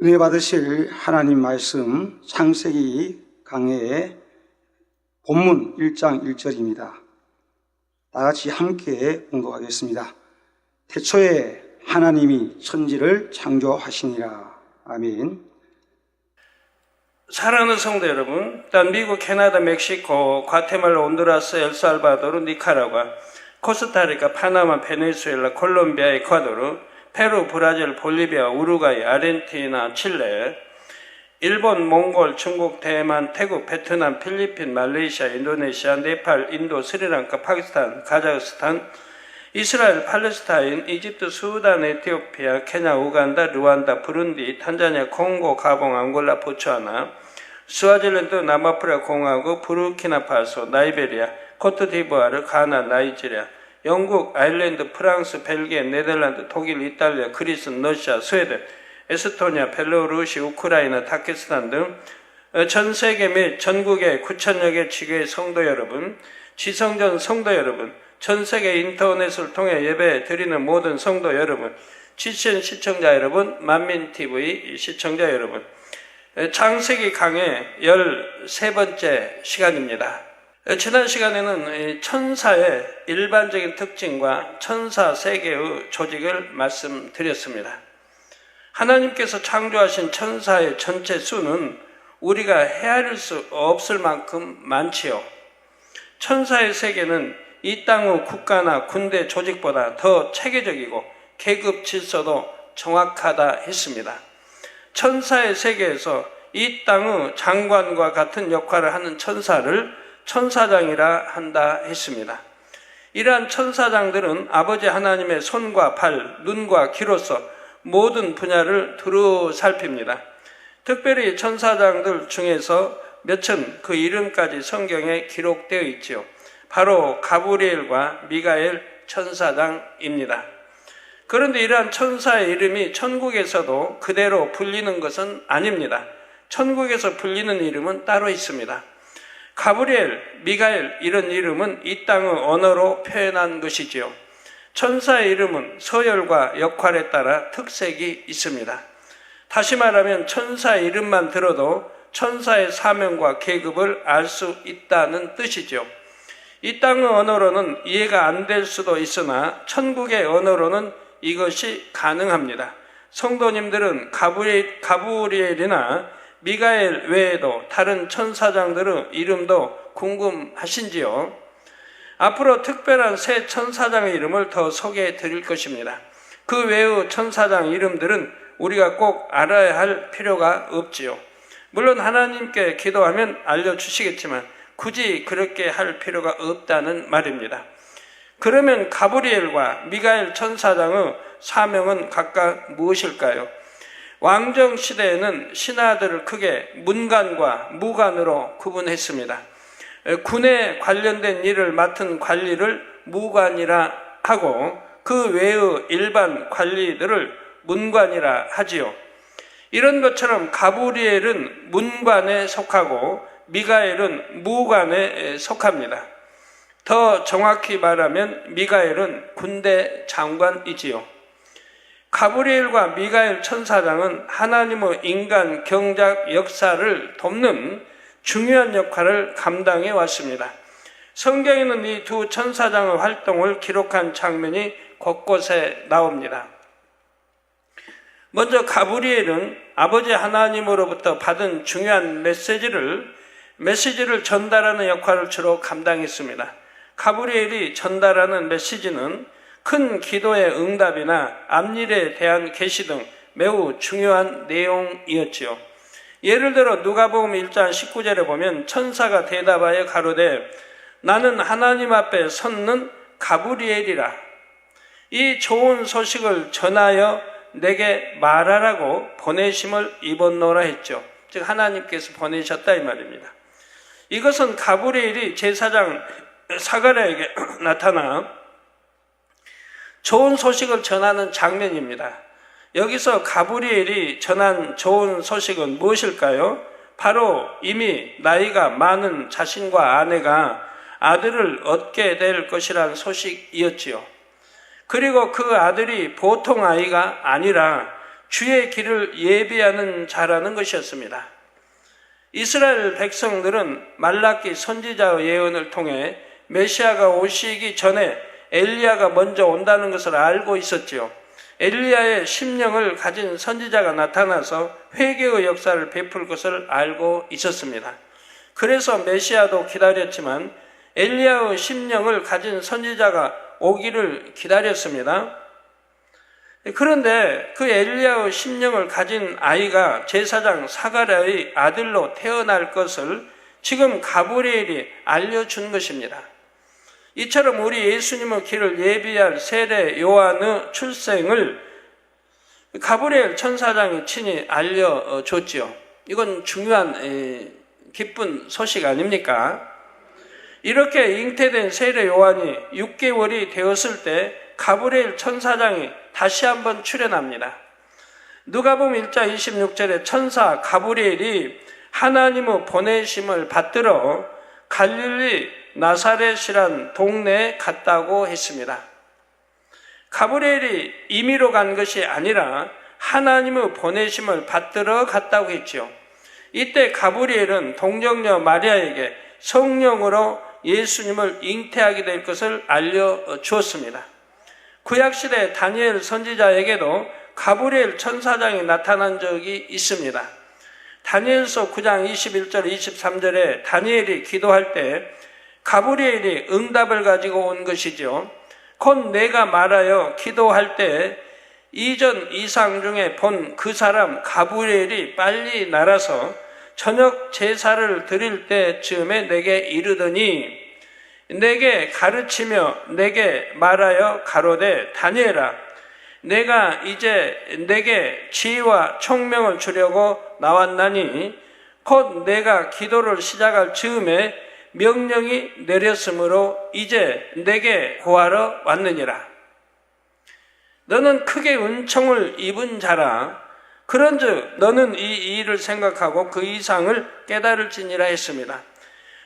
은혜 받으실 하나님 말씀 창세기 강해의 본문 1장 1절입니다. 다같이 함께 공독하겠습니다. 태초에 하나님이 천지를 창조하시니라. 아멘. 사랑하는 성도 여러분, 일단 미국, 캐나다, 멕시코, 과테말라, 온두라스, 엘살바도르, 니카라과, 코스타리카, 파나마, 베네수엘라, 콜롬비아, 에콰도르, 페루, 브라질, 볼리비아, 우루과이, 아르헨티나, 칠레, 일본, 몽골, 중국, 대만, 태국, 베트남, 필리핀, 말레이시아, 인도네시아, 네팔, 인도, 스리랑카, 파키스탄, 카자흐스탄, 이스라엘, 팔레스타인, 이집트, 수단, 에티오피아, 케냐, 우간다, 루안다, 부룬디, 탄자니아, 콩고, 가봉, 앙골라, 보츠와나, 스와질랜드, 남아프리카 공화국, 부르키나파소, 나이베리아, 코트디부아르, 가나, 나이지리아, 영국, 아일랜드, 프랑스, 벨기에, 네덜란드, 독일, 이탈리아, 그리스, 러시아, 스웨덴, 에스토니아, 벨로루시, 우크라이나, 타키스탄 등 전 세계 및 전국의 9천여 개 지교의 성도 여러분, 지성전 성도 여러분, 전 세계 인터넷을 통해 예배 드리는 모든 성도 여러분, GCN 시청자 여러분, 만민TV 시청자 여러분, 창세기 강의 13번째 시간입니다. 지난 시간에는 천사의 일반적인 특징과 천사 세계의 조직을 말씀드렸습니다. 하나님께서 창조하신 천사의 전체 수는 우리가 헤아릴 수 없을 만큼 많지요. 천사의 세계는 이 땅의 국가나 군대 조직보다 더 체계적이고 계급 질서도 정확하다 했습니다. 천사의 세계에서 이 땅의 장관과 같은 역할을 하는 천사를 천사장이라 한다 했습니다. 이러한 천사장들은 아버지 하나님의 손과 발, 눈과 귀로서 모든 분야를 두루 살핍니다. 특별히 천사장들 중에서 몇천 그 이름까지 성경에 기록되어 있지요. 바로 가브리엘과 미가엘 천사장입니다. 그런데 이러한 천사의 이름이 천국에서도 그대로 불리는 것은 아닙니다. 천국에서 불리는 이름은 따로 있습니다. 가브리엘, 미가엘 이런 이름은 이 땅의 언어로 표현한 것이지요. 천사의 이름은 서열과 역할에 따라 특색이 있습니다. 다시 말하면 천사의 이름만 들어도 천사의 사명과 계급을 알 수 있다는 뜻이죠. 이 땅의 언어로는 이해가 안 될 수도 있으나 천국의 언어로는 이것이 가능합니다. 성도님들은 가브리엘이나 미가엘 외에도 다른 천사장들의 이름도 궁금하신지요? 앞으로 특별한 새 천사장의 이름을 더 소개해 드릴 것입니다. 그 외의 천사장 이름들은 우리가 꼭 알아야 할 필요가 없지요. 물론 하나님께 기도하면 알려주시겠지만 굳이 그렇게 할 필요가 없다는 말입니다. 그러면 가브리엘과 미가엘 천사장의 사명은 각각 무엇일까요? 왕정시대에는 신하들을 크게 문관과 무관으로 구분했습니다. 군에 관련된 일을 맡은 관리를 무관이라 하고 그 외의 일반 관리들을 문관이라 하지요. 이런 것처럼 가브리엘은 문관에 속하고 미가엘은 무관에 속합니다. 더 정확히 말하면 미가엘은 군대 장관이지요. 가브리엘과 미가엘 천사장은 하나님의 인간 경작 역사를 돕는 중요한 역할을 감당해 왔습니다. 성경에는 이 두 천사장의 활동을 기록한 장면이 곳곳에 나옵니다. 먼저 가브리엘은 아버지 하나님으로부터 받은 중요한 메시지를 전달하는 역할을 주로 감당했습니다. 가브리엘이 전달하는 메시지는 큰 기도의 응답이나 앞일에 대한 계시 등 매우 중요한 내용이었지요. 예를 들어 누가복음 1장 19절에 보면 천사가 대답하여 가로되 나는 하나님 앞에 섰는 가브리엘이라. 이 좋은 소식을 전하여 내게 말하라고 보내심을 입었노라 했죠. 즉 하나님께서 보내셨다 이 말입니다. 이것은 가브리엘이 제사장 사가랴에게 나타나 좋은 소식을 전하는 장면입니다. 여기서 가브리엘이 전한 좋은 소식은 무엇일까요? 바로 이미 나이가 많은 자신과 아내가 아들을 얻게 될 것이란 소식이었지요. 그리고 그 아들이 보통 아이가 아니라 주의 길을 예비하는 자라는 것이었습니다. 이스라엘 백성들은 말라기 선지자의 예언을 통해 메시아가 오시기 전에 엘리야가 먼저 온다는 것을 알고 있었지요. 엘리야의 심령을 가진 선지자가 나타나서 회개의 역사를 베풀 것을 알고 있었습니다. 그래서 메시아도 기다렸지만 엘리야의 심령을 가진 선지자가 오기를 기다렸습니다. 그런데 그 엘리야의 심령을 가진 아이가 제사장 사가랴의 아들로 태어날 것을 지금 가브리엘이 알려준 것입니다. 이처럼 우리 예수님의 길을 예비할 세례 요한의 출생을 가브리엘 천사장이 친히 알려줬지요. 이건 중요한 기쁜 소식 아닙니까? 이렇게 잉태된 세례 요한이 6개월이 되었을 때 가브리엘 천사장이 다시 한번 출현합니다. 누가복음 1장 26절에 천사 가브리엘이 하나님의 보내심을 받들어 갈릴리 나사렛이란 동네에 갔다고 했습니다. 가브리엘이 임의로 간 것이 아니라 하나님의 보내심을 받들어 갔다고 했죠. 이때 가브리엘은 동정녀 마리아에게 성령으로 예수님을 잉태하게 될 것을 알려주었습니다. 구약시대 다니엘 선지자에게도 가브리엘 천사장이 나타난 적이 있습니다. 다니엘서 9장 21절 23절에 다니엘이 기도할 때 가브리엘이 응답을 가지고 온 것이죠. 곧 내가 말하여 기도할 때 이전 이상 중에 본 그 사람 가브리엘이 빨리 날아서 저녁 제사를 드릴 때쯤에 내게 이르더니 내게 가르치며 내게 말하여 가로되 다니엘아 내가 이제 내게 지혜와 총명을 주려고 나왔나니 곧 내가 기도를 시작할 즈음에 명령이 내렸으므로 이제 내게 구하러 왔느니라. 너는 크게 은총을 입은 자라. 그런즉 너는 이 일을 생각하고 그 이상을 깨달을지니라 했습니다.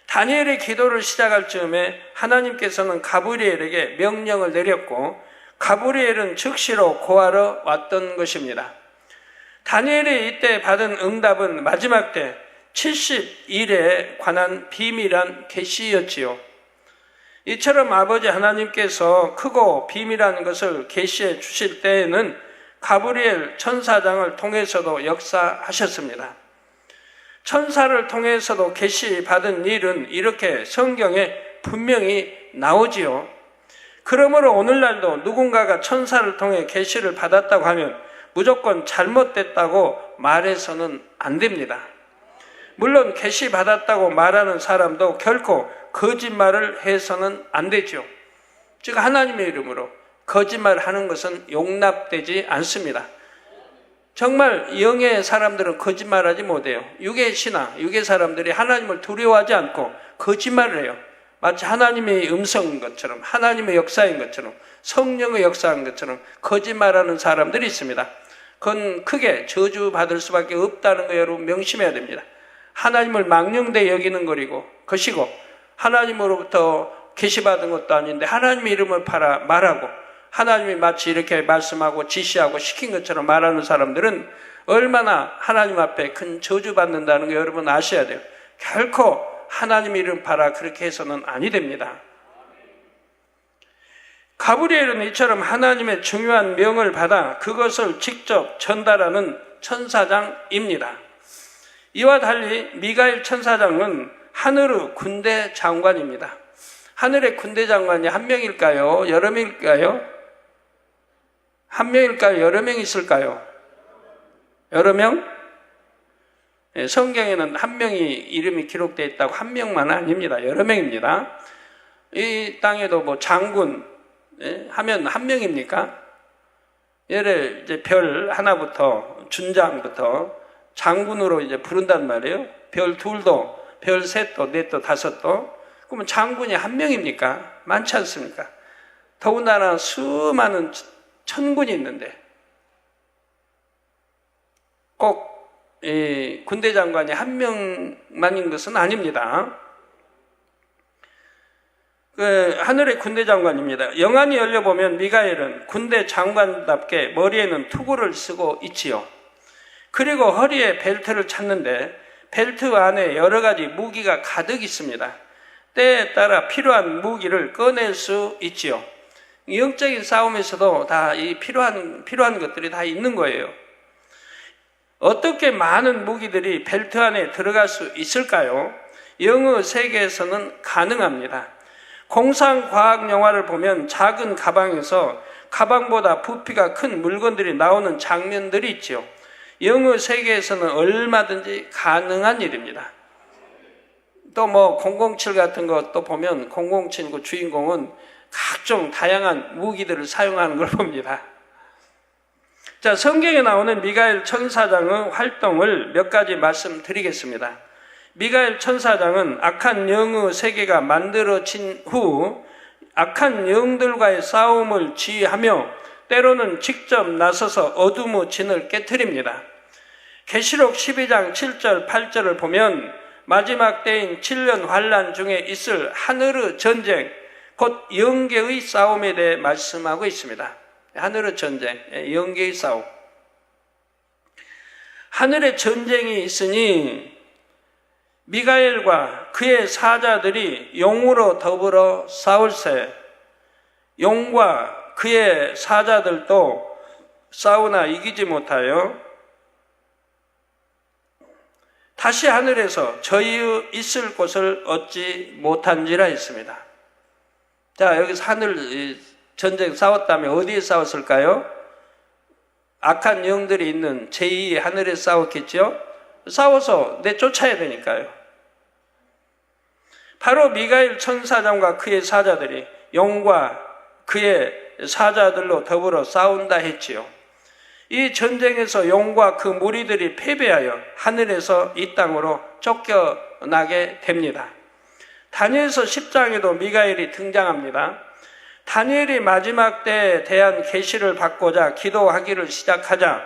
다니엘의 기도를 시작할 즈음에 하나님께서는 가브리엘에게 명령을 내렸고 가브리엘은 즉시로 구하러 왔던 것입니다. 다니엘이 이때 받은 응답은 마지막 때 70일에 관한 비밀한 계시였지요. 이처럼 아버지 하나님께서 크고 비밀한 것을 계시해 주실 때에는 가브리엘 천사장을 통해서도 역사하셨습니다. 천사를 통해서도 계시받은 일은 이렇게 성경에 분명히 나오지요. 그러므로 오늘날도 누군가가 천사를 통해 계시를 받았다고 하면 무조건 잘못됐다고 말해서는 안 됩니다. 물론 계시받았다고 말하는 사람도 결코 거짓말을 해서는 안 되죠. 즉 하나님의 이름으로 거짓말하는 것은 용납되지 않습니다. 정말 영의 사람들은 거짓말하지 못해요. 육의 신앙, 육의 사람들이 하나님을 두려워하지 않고 거짓말을 해요. 마치 하나님의 음성인 것처럼, 하나님의 역사인 것처럼, 성령의 역사인 것처럼 거짓말하는 사람들이 있습니다. 그건 크게 저주받을 수밖에 없다는 거 여러분 명심해야 됩니다. 하나님을 망령되이 여기는 것이고 하나님으로부터 계시받은 것도 아닌데 하나님의 이름을 말하고 하나님이 마치 이렇게 말씀하고 지시하고 시킨 것처럼 말하는 사람들은 얼마나 하나님 앞에 큰 저주받는다는 거 여러분 아셔야 돼요. 결코 하나님 이름 팔아 그렇게 해서는 아니 됩니다. 가브리엘은 이처럼 하나님의 중요한 명을 받아 그것을 직접 전달하는 천사장입니다. 이와 달리 미가엘 천사장은 하늘의 군대 장관입니다. 하늘의 군대 장관이 한 명일까요? 여러 명일까요? 한 명일까요? 여러 명 있을까요? 여러 명? 성경에는 한 명이 이름이 기록되어 있다고 한 명만 아닙니다. 여러 명입니다. 이 땅에도 뭐 장군 하면 한 명입니까? 예를 이제 별 하나부터 준장부터 장군으로 이제 부른단 말이에요. 별 둘도, 별 셋도, 넷도, 다섯도. 그러면 장군이 한 명입니까? 많지 않습니까? 더군다나 수많은 천군이 있는데 꼭 군대 장관이 한 명만인 것은 아닙니다. 하늘의 군대 장관입니다. 영안이 열려보면 미가엘은 군대 장관답게 머리에는 투구를 쓰고 있지요. 그리고 허리에 벨트를 찼는데 벨트 안에 여러 가지 무기가 가득 있습니다. 때에 따라 필요한 무기를 꺼낼 수 있지요. 영적인 싸움에서도 다 이 필요한 것들이 다 있는 거예요. 어떻게 많은 무기들이 벨트 안에 들어갈 수 있을까요? 영어 세계에서는 가능합니다. 공상과학 영화를 보면 작은 가방에서 가방보다 부피가 큰 물건들이 나오는 장면들이 있죠. 영어 세계에서는 얼마든지 가능한 일입니다. 또 뭐 007 같은 것도 보면 007 그 주인공은 각종 다양한 무기들을 사용하는 걸 봅니다. 자, 성경에 나오는 미가엘 천사장의 활동을 몇 가지 말씀드리겠습니다. 미가엘 천사장은 악한 영의 세계가 만들어진 후 악한 영들과의 싸움을 지휘하며 때로는 직접 나서서 어둠의 진을 깨트립니다. 계시록 12장 7절 8절을 보면 마지막 때인 7년 환란 중에 있을 하늘의 전쟁, 곧 영계의 싸움에 대해 말씀하고 있습니다. 하늘의 전쟁, 영계의 싸움. 하늘의 전쟁이 있으니 미가엘과 그의 사자들이 용으로 더불어 싸울세. 용과 그의 사자들도 싸우나 이기지 못하여 다시 하늘에서 저희의 있을 곳을 얻지 못한지라 했습니다. 자, 여기서 하늘 전쟁 싸웠다면 어디에 싸웠을까요? 악한 영들이 있는 제2의 하늘에 싸웠겠죠? 싸워서 내쫓아야 되니까요. 바로 미가엘 천사장과 그의 사자들이 용과 그의 사자들로 더불어 싸운다 했지요. 이 전쟁에서 용과 그 무리들이 패배하여 하늘에서 이 땅으로 쫓겨나게 됩니다. 다니엘서 10장에도 미가엘이 등장합니다. 다니엘이 마지막 때에 대한 계시를 받고자 기도하기를 시작하자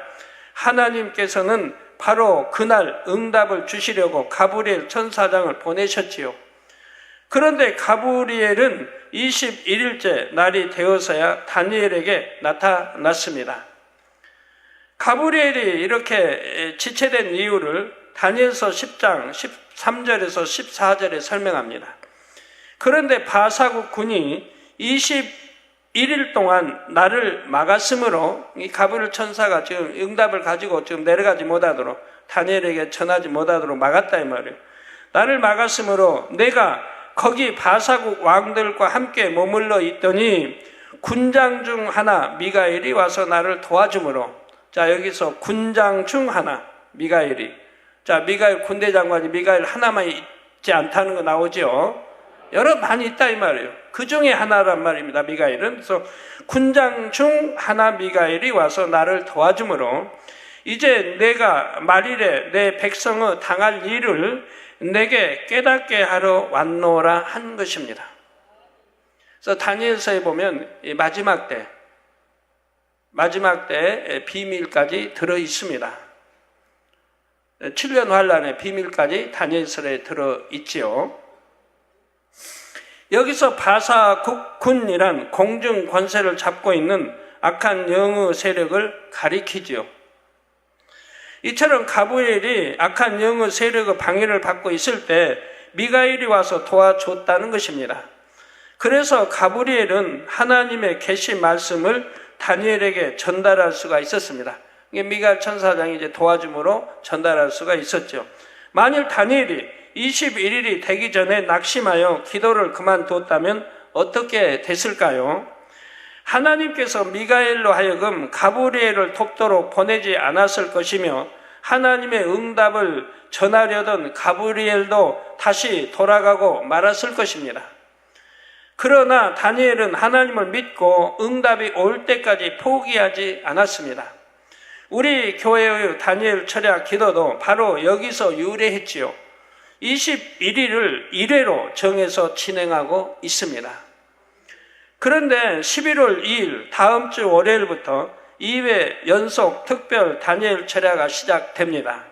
하나님께서는 바로 그날 응답을 주시려고 가브리엘 천사장을 보내셨지요. 그런데 가브리엘은 21일째 날이 되어서야 다니엘에게 나타났습니다. 가브리엘이 이렇게 지체된 이유를 다니엘서 10장 13절에서 14절에 설명합니다. 그런데 바사국 군이 21일 동안 나를 막았으므로 이 가브리엘 천사가 지금 응답을 가지고 지금 내려가지 못하도록 다니엘에게 전하지 못하도록 막았다 이 말이에요. 나를 막았으므로 내가 거기 바사국 왕들과 함께 머물러 있더니 군장 중 하나 미가엘이 와서 나를 도와주므로, 자, 여기서 군장 중 하나 미가엘이, 자, 미가엘 군대 장관이 미가엘 하나만 있지 않다는 거 나오죠. 여러 많이 있다 이 말이에요. 그 중에 하나란 말입니다. 미가엘은. 그래서 군장 중 하나 미가엘이 와서 나를 도와주므로 이제 내가 말일에 내 백성의 당할 일을 내게 깨닫게 하러 왔노라 한 것입니다. 그래서 다니엘서에 보면 이 마지막 때 비밀까지 들어 있습니다. 7년 환란의 비밀까지 다니엘서에 들어 있지요. 여기서 바사국군이란 공중 권세를 잡고 있는 악한 영의 세력을 가리키지요. 이처럼 가브리엘이 악한 영의 세력의 방해를 받고 있을 때 미가엘이 와서 도와줬다는 것입니다. 그래서 가브리엘은 하나님의 계시 말씀을 다니엘에게 전달할 수가 있었습니다. 미가엘 천사장이 이제 도와줌으로 전달할 수가 있었죠. 만일 다니엘이 21일이 되기 전에 낙심하여 기도를 그만두었다면 어떻게 됐을까요? 하나님께서 미가엘로 하여금 가브리엘을 돕도록 보내지 않았을 것이며 하나님의 응답을 전하려던 가브리엘도 다시 돌아가고 말았을 것입니다. 그러나 다니엘은 하나님을 믿고 응답이 올 때까지 포기하지 않았습니다. 우리 교회의 다니엘 철야 기도도 바로 여기서 유래했지요. 21일을 1회로 정해서 진행하고 있습니다. 그런데 11월 2일 다음 주 월요일부터 2회 연속 특별 다니엘 철야가 시작됩니다.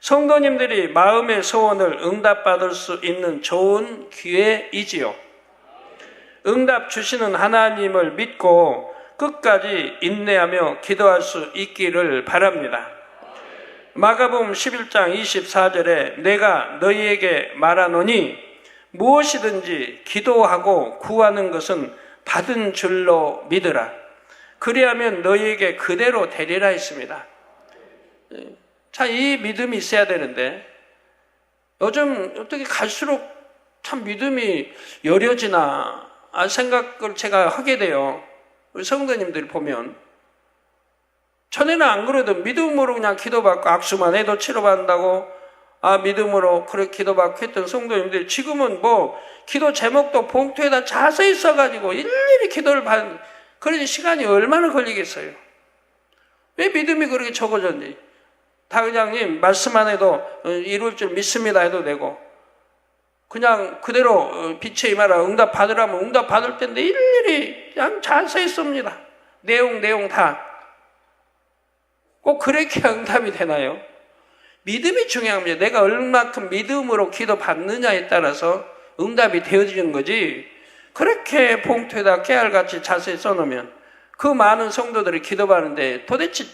성도님들이 마음의 소원을 응답받을 수 있는 좋은 기회이지요. 응답 주시는 하나님을 믿고 끝까지 인내하며 기도할 수 있기를 바랍니다. 마가복음 11장 24절에 내가 너희에게 말하노니 무엇이든지 기도하고 구하는 것은 받은 줄로 믿으라. 그리하면 너희에게 그대로 되리라 했습니다. 자, 이 믿음이 있어야 되는데 요즘 어떻게 갈수록 참 믿음이 여려지나 생각을 제가 하게 돼요. 우리 성도님들이 보면 전에는 안 그래도 믿음으로 그냥 기도받고 악수만 해도 치료받는다고 믿음으로 그렇게 기도받고 했던 성도님들이 지금은 뭐 기도 제목도 봉투에다 자세히 써가지고 일일이 기도를 받는 그런 시간이 얼마나 걸리겠어요. 왜 믿음이 그렇게 적어졌니? 다그냥님 말씀만 해도 이룰 줄 믿습니다 해도 되고 그냥 그대로 빛에 임하라 응답 받으라면 응답 받을 텐데 일일이 그냥 자세히 씁니다. 내용 다. 꼭 그렇게 응답이 되나요? 믿음이 중요합니다. 내가 얼마큼 믿음으로 기도 받느냐에 따라서 응답이 되어지는 거지 그렇게 봉투에다 깨알같이 자세히 써놓으면 그 많은 성도들이 기도받는데 도대체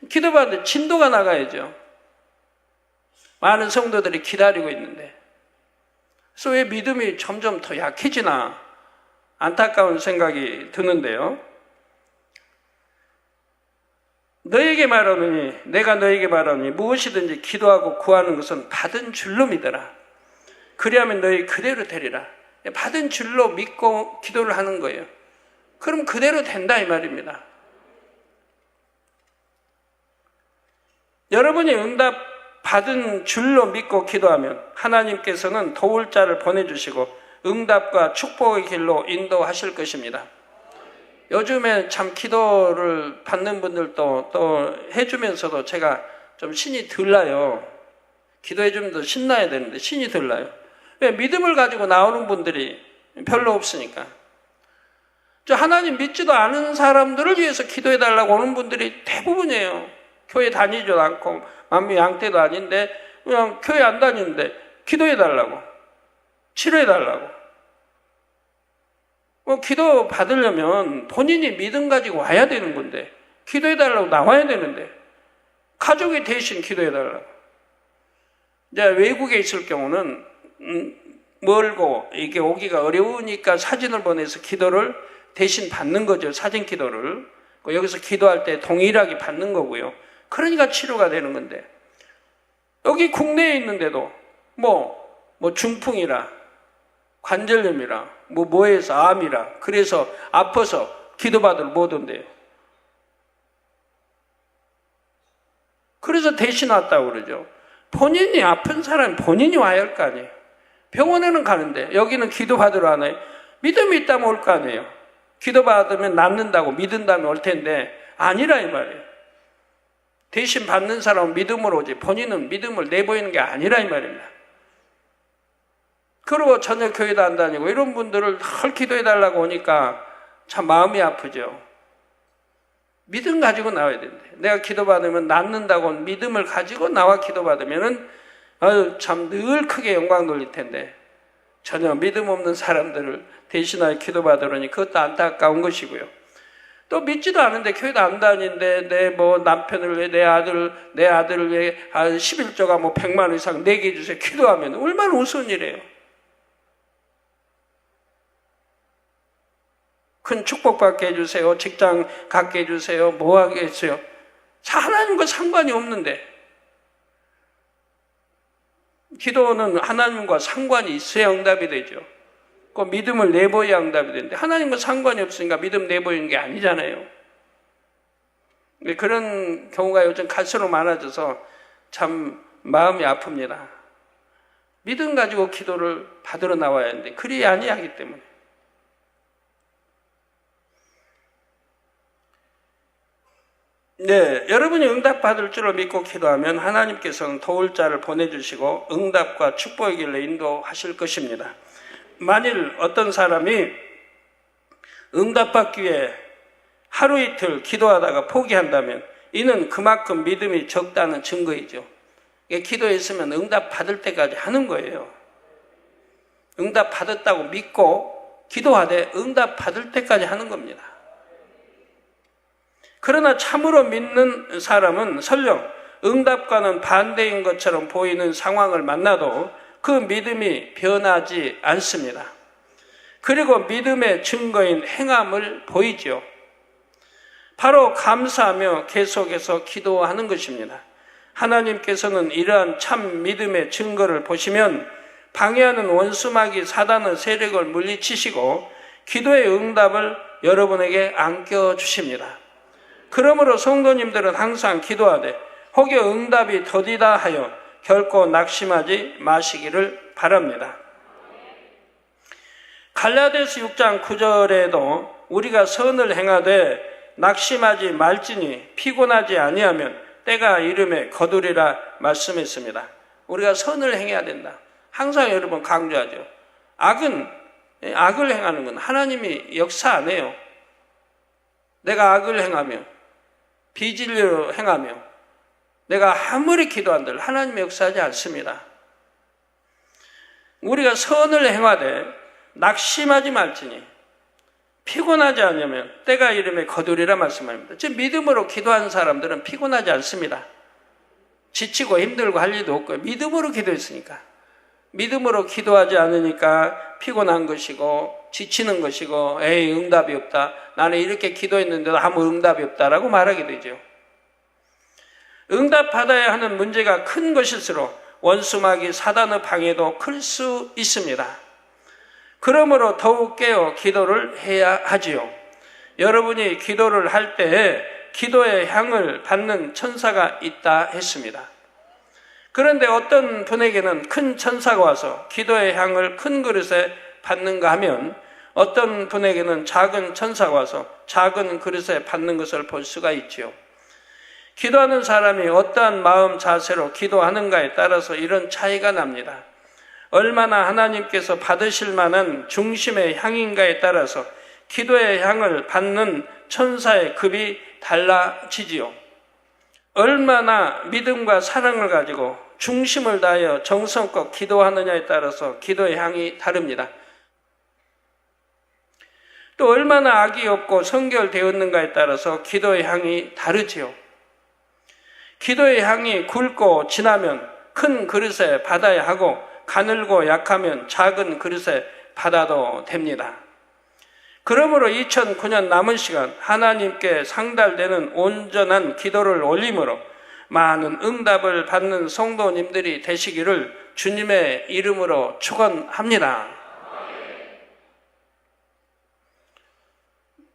기도받는데 진도가 나가야죠. 많은 성도들이 기다리고 있는데 그래서 왜 믿음이 점점 더 약해지나 안타까운 생각이 드는데요. 너에게 말하노니 내가 너에게 말하노니 무엇이든지 기도하고 구하는 것은 받은 줄로 믿어라. 그리하면 너희 그대로 되리라. 받은 줄로 믿고 기도를 하는 거예요. 그럼 그대로 된다 이 말입니다. 여러분이 응답 받은 줄로 믿고 기도하면 하나님께서는 도울 자를 보내주시고 응답과 축복의 길로 인도하실 것입니다. 요즘에 참 기도를 받는 분들도 또 해주면서도 제가 좀 신이 들나요. 기도해주면 더 신나야 되는데 신이 들나요. 왜? 믿음을 가지고 나오는 분들이 별로 없으니까. 저 하나님 믿지도 않은 사람들을 위해서 기도해달라고 오는 분들이 대부분이에요. 교회 다니지도 않고 만미 양떼도 아닌데 그냥 교회 안 다니는데 기도해달라고 치료해달라고. 기도 받으려면 본인이 믿음 가지고 와야 되는 건데 기도해달라고 나와야 되는데 가족이 대신 기도해달라고. 이제 외국에 있을 경우는 멀고 이게 오기가 어려우니까 사진을 보내서 기도를 대신 받는 거죠. 사진 기도를. 여기서 기도할 때 동일하게 받는 거고요. 그러니까 치료가 되는 건데 여기 국내에 있는데도 뭐 중풍이라 관절염이라 뭐해서 암이라 그래서 아파서 기도받으러 못 온대요. 그래서 대신 왔다고 그러죠. 본인이 아픈 사람이 본인이 와야 할 거 아니에요. 병원에는 가는데 여기는 기도받으러 하나요? 믿음이 있다면 올 거 아니에요. 기도받으면 낫는다고 믿은다면 올 텐데 아니라 이 말이에요. 대신 받는 사람은 믿음으로 오지 본인은 믿음을 내보이는 게 아니라 이 말입니다. 그리고 전혀 교회도 안 다니고 이런 분들을 늘 기도해달라고 오니까 참 마음이 아프죠. 믿음 가지고 나와야 된대. 내가 기도받으면 낫는다고 믿음을 가지고 나와 기도받으면은 참 늘 크게 영광 돌릴 텐데 전혀 믿음 없는 사람들을 대신하여 기도받으러니 그것도 안타까운 것이고요. 또 믿지도 않은데 교회도 안 다니는데 내 남편을 위해 내 아들을 위해 11조가 100만 원 이상 내게 해주세요. 기도하면 얼마나 우스운 일이에요. 큰 축복받게 해주세요. 직장 갖게 해주세요. 뭐 하게 해주세요. 하나님과 상관이 없는데 기도는 하나님과 상관이 있어야 응답이 되죠. 그 믿음을 내보여야 응답이 되는데 하나님과 상관이 없으니까 믿음 내보이는 게 아니잖아요. 그런 경우가 요즘 갈수록 많아져서 참 마음이 아픕니다. 믿음 가지고 기도를 받으러 나와야 하는데 그리 아니하기 때문에. 네, 여러분이 응답받을 줄을 믿고 기도하면 하나님께서는 도울 자를 보내주시고 응답과 축복의 길로 인도하실 것입니다. 만일 어떤 사람이 응답받기 위해 하루 이틀 기도하다가 포기한다면 이는 그만큼 믿음이 적다는 증거이죠. 기도했으면 응답받을 때까지 하는 거예요. 응답받았다고 믿고 기도하되 응답받을 때까지 하는 겁니다. 그러나 참으로 믿는 사람은 설령 응답과는 반대인 것처럼 보이는 상황을 만나도 그 믿음이 변하지 않습니다. 그리고 믿음의 증거인 행함을 보이죠. 바로 감사하며 계속해서 기도하는 것입니다. 하나님께서는 이러한 참 믿음의 증거를 보시면 방해하는 원수마귀 사단의 세력을 물리치시고 기도의 응답을 여러분에게 안겨주십니다. 그러므로 성도님들은 항상 기도하되 혹여 응답이 더디다 하여 결코 낙심하지 마시기를 바랍니다. 갈라디아서 6장 9절에도 우리가 선을 행하되 낙심하지 말지니 피곤하지 아니하면 때가 이름에 거두리라 말씀했습니다. 우리가 선을 행해야 된다. 항상 여러분 강조하죠. 악을 행하는 건 하나님이 역사 안 해요. 내가 악을 행하며 비진리로 행하며 내가 아무리 기도한들 하나님이 역사하지 않습니다. 우리가 선을 행하되 낙심하지 말지니 피곤하지 않으면 때가 이름에 거두리라 말씀합니다. 즉 믿음으로 기도하는 사람들은 피곤하지 않습니다. 지치고 힘들고 할 일도 없고요. 믿음으로 기도했으니까. 믿음으로 기도하지 않으니까 피곤한 것이고 지치는 것이고 에이 응답이 없다. 나는 이렇게 기도했는데도 아무 응답이 없다라고 말하게 되죠. 응답받아야 하는 문제가 큰 것일수록 원수마귀 사단의 방해도 클 수 있습니다. 그러므로 더욱 깨어 기도를 해야 하지요. 여러분이 기도를 할 때에 기도의 향을 받는 천사가 있다 했습니다. 그런데 어떤 분에게는 큰 천사가 와서 기도의 향을 큰 그릇에 받는가 하면 어떤 분에게는 작은 천사가 와서 작은 그릇에 받는 것을 볼 수가 있지요. 기도하는 사람이 어떠한 마음 자세로 기도하는가에 따라서 이런 차이가 납니다. 얼마나 하나님께서 받으실 만한 중심의 향인가에 따라서 기도의 향을 받는 천사의 급이 달라지지요. 얼마나 믿음과 사랑을 가지고 중심을 다하여 정성껏 기도하느냐에 따라서 기도의 향이 다릅니다. 또 얼마나 악이 없고 성결되었는가에 따라서 기도의 향이 다르지요. 기도의 향이 굵고 진하면 큰 그릇에 받아야 하고 가늘고 약하면 작은 그릇에 받아도 됩니다. 그러므로 2009년 남은 시간 하나님께 상달되는 온전한 기도를 올림으로 많은 응답을 받는 성도님들이 되시기를 주님의 이름으로 축원합니다.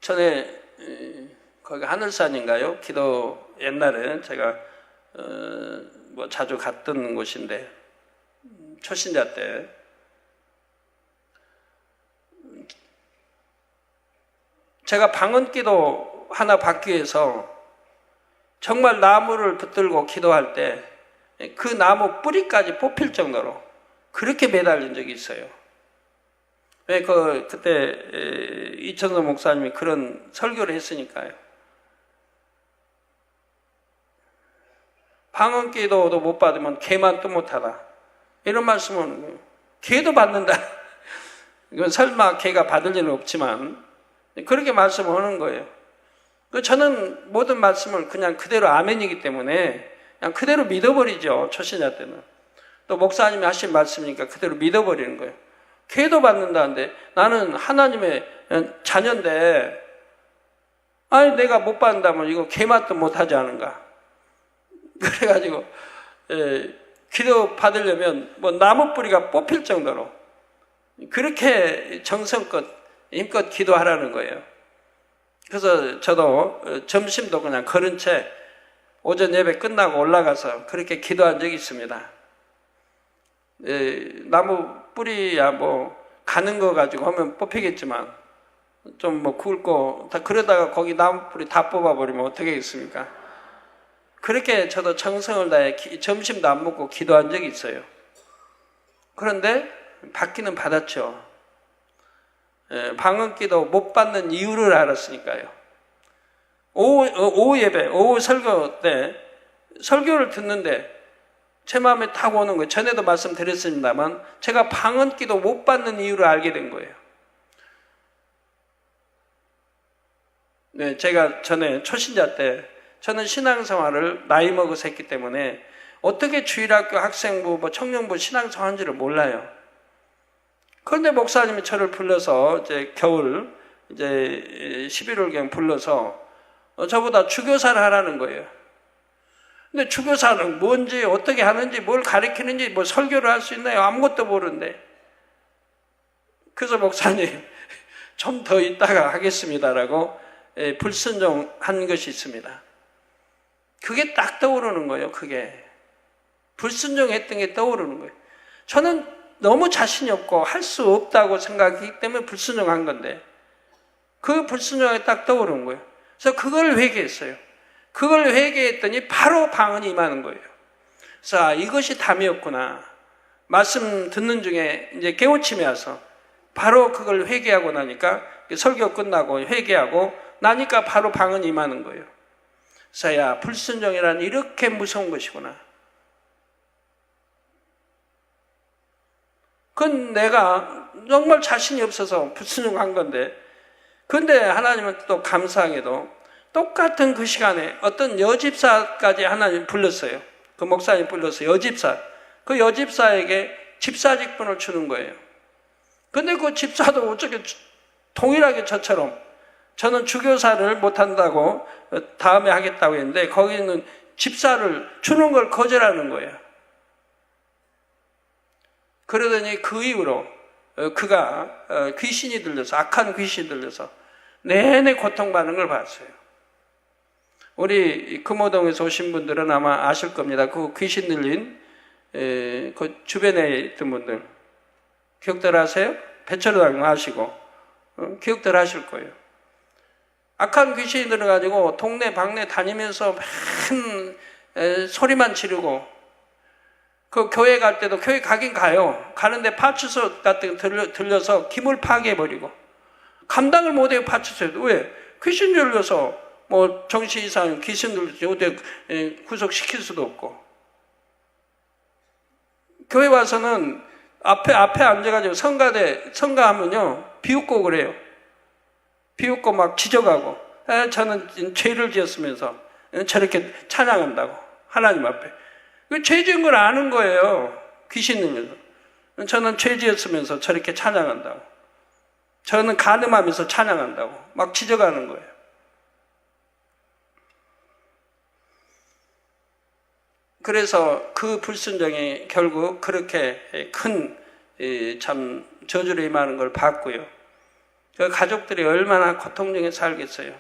전에 거기 하늘산인가요? 기도 옛날에 제가 자주 갔던 곳인데 초신자 때 제가 방언기도 하나 받기 위해서 정말 나무를 붙들고 기도할 때 그 나무 뿌리까지 뽑힐 정도로 그렇게 매달린 적이 있어요. 왜 그때 이천서 목사님이 그런 설교를 했으니까요. 방언기도도 못 받으면 개만 또 못하다. 이런 말씀은 개도 받는다. 이건 설마 개가 받을 일은 없지만 그렇게 말씀하는 거예요. 저는 모든 말씀을 그냥 그대로 아멘이기 때문에 그냥 그대로 믿어버리죠. 초신자 때는. 또 목사님이 하신 말씀이니까 그대로 믿어버리는 거예요. 개도 받는다는데 나는 하나님의 자녀인데 아니 내가 못 받는다면 이거 개맛도 못하지 않은가. 그래가지고 기도 받으려면 뭐 나무 뿌리가 뽑힐 정도로 그렇게 정성껏 힘껏 기도하라는 거예요. 그래서 저도 점심도 그냥 걸은 채 오전 예배 끝나고 올라가서 그렇게 기도한 적이 있습니다. 나무 뿌리야 뭐 가는 거 가지고 하면 뽑히겠지만 좀 뭐 굵고 다 그러다가 거기 나무 뿌리 다 뽑아버리면 어떻게 하겠습니까? 그렇게 저도 정성을 다해 점심도 안 먹고 기도한 적이 있어요. 그런데 받기는 받았죠. 방언기도 못 받는 이유를 알았으니까요. 오후 예배, 오후 설교 때 설교를 듣는데 제 마음에 딱 오는 거예요. 전에도 말씀드렸습니다만 제가 방언기도 못 받는 이유를 알게 된 거예요. 네, 제가 전에 초신자 때 저는 신앙생활을 나이 먹어서 했기 때문에 어떻게 주일학교 학생부, 청년부 신앙생활인지를 몰라요. 그런데 목사님이 저를 불러서 이제 겨울 이제 11월경 불러서 저보다 주교사를 하라는 거예요. 근데 주교사는 뭔지 어떻게 하는지 뭘 가르치는지 뭐 설교를 할 수 있나요? 아무것도 모르는데. 그래서 목사님 좀 더 있다가 하겠습니다라고 불순종한 것이 있습니다. 그게 딱 떠오르는 거예요. 그게 불순종했던 게 떠오르는 거예요. 저는 너무 자신이 없고 할 수 없다고 생각하기 때문에 불순종한 건데 그 불순종이 딱 떠오르는 거예요. 그래서 그걸 회개했어요. 그걸 회개했더니 바로 방언이 임하는 거예요. 그래서 이것이 담이었구나. 말씀 듣는 중에 이제 깨우침이 와서 바로 그걸 회개하고 나니까 설교 끝나고 회개하고 나니까 바로 방언이 임하는 거예요. 그래서 야, 불순종이란 이렇게 무서운 것이구나. 그건 내가 정말 자신이 없어서 불순종한 건데, 근데 하나님은 또 감사하게도 똑같은 그 시간에 어떤 여집사까지 하나님 불렀어요. 그 목사님 불러서 여집사. 그 여집사에게 집사직분을 주는 거예요. 근데 그 집사도 어떻게 동일하게 저처럼 저는 주교사를 못한다고 다음에 하겠다고 했는데 거기는 집사를 주는 걸 거절하는 거예요. 그러더니 그 이후로 그가 귀신이 들려서 악한 귀신이 들려서 내내 고통받는 걸 봤어요. 우리 금호동에서 오신 분들은 아마 아실 겁니다. 그 귀신 들린 그 주변에 있던 분들 기억들 하세요? 배철당 아시고 기억들 하실 거예요. 악한 귀신이 들어가지고 동네 방네 다니면서 막 소리만 지르고 그 교회 갈 때도 교회 가긴 가요. 가는데 파출소 같은 거 들려서 기물 파괴해버리고 감당을 못해요. 파출소에도. 왜? 귀신 들려서 뭐 정신 이상 귀신 들려서 어디 구속시킬 수도 없고 교회 와서는 앞에 앉아가지고 성가하면요 비웃고 그래요. 비웃고 막 지적하고 저는 죄를 지었으면서 저렇게 찬양한다고 하나님 앞에. 죄 지은 걸 아는 거예요. 귀신 들려서. 저는 죄 지었으면서 저렇게 찬양한다고. 저는 간음하면서 찬양한다고 막 지적하는 거예요. 그래서 그 불순종이 결국 그렇게 큰 참 저주를 임하는 걸 봤고요. 그 가족들이 얼마나 고통 중에 살겠어요.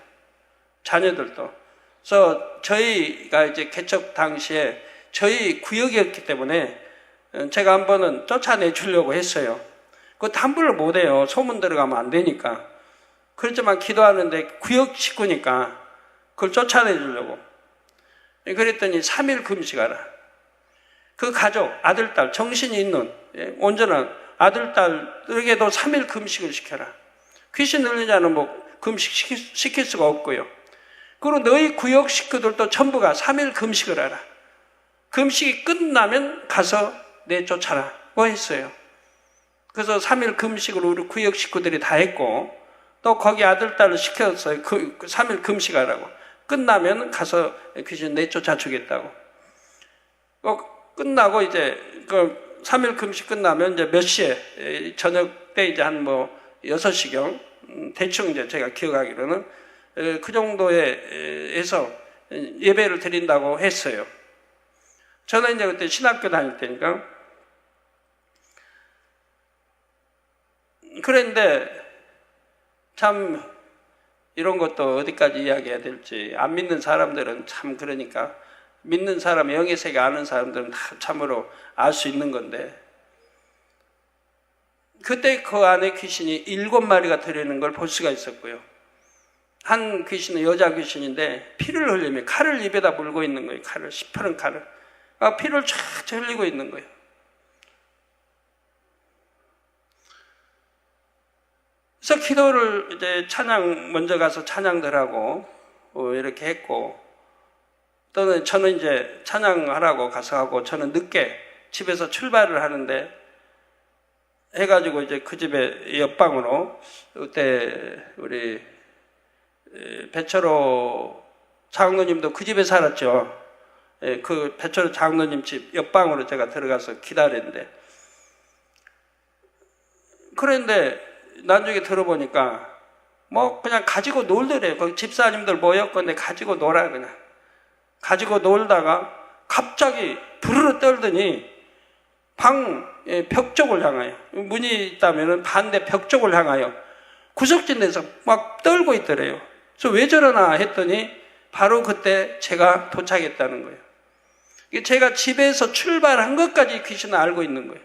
자녀들도. 그래서 저희가 이제 개척 당시에 저희 구역이었기 때문에 제가 한 번은 쫓아내 주려고 했어요. 그것도 함부로 못해요. 소문 들어가면 안 되니까. 그렇지만 기도하는데 구역 식구니까 그걸 쫓아내 주려고. 그랬더니 3일 금식하라. 그 가족, 아들, 딸, 정신이 있는 온전한 아들, 딸에게도 3일 금식을 시켜라. 귀신 들린 자는 뭐 금식 시킬 수가 없고요. 그리고 너희 구역 식구들도 전부가 3일 금식을 하라. 금식이 끝나면 가서 내쫓아라고 했어요. 그래서 3일 금식을 우리 구역 식구들이 다 했고 또 거기 아들, 딸을 시켰어요. 그 3일 금식하라고. 끝나면 가서 귀신 내쫓아 주겠다고. 끝나고 이제 그 3일 금식 끝나면 이제 몇 시에 저녁 때 이제 한 뭐 6시경 대충 이제 제가 기억하기로는 그 정도에서 예배를 드린다고 했어요. 저는 이제 그때 신학교 다닐 때니까. 그런데 참 이런 것도 어디까지 이야기해야 될지 안 믿는 사람들은 참 그러니까 믿는 사람, 영의 세계 아는 사람들은 다 참으로 알 수 있는 건데 그때 그 안에 귀신이 7마리가 들어있는 걸 볼 수가 있었고요. 한 귀신은 여자 귀신인데 피를 흘리며 칼을 입에다 물고 있는 거예요. 칼을, 시퍼런 칼을. 피를 쫙 흘리고 있는 거예요. 그래서 기도를 이제 찬양 먼저 가서 찬양들 하고 이렇게 했고 또는 저는 이제 찬양하라고 가서 하고 저는 늦게 집에서 출발을 하는데 해가지고 이제 그 집에 옆방으로 그때 우리 배철호 장로님도 그 집에 살았죠. 그 배철호 장로님 집 옆방으로 제가 들어가서 기다렸는데, 그런데 나중에 들어보니까 뭐 그냥 가지고 놀더래요. 거기 집사님들 모였건데 가지고 놀아. 그냥 가지고 놀다가 갑자기 부르르 떨더니 방 벽 쪽을 향하여, 문이 있다면 반대 벽 쪽을 향하여 구석진에서 막 떨고 있더래요. 그래서 왜 저러나 했더니 바로 그때 제가 도착했다는 거예요. 제가 집에서 출발한 것까지 귀신은 알고 있는 거예요.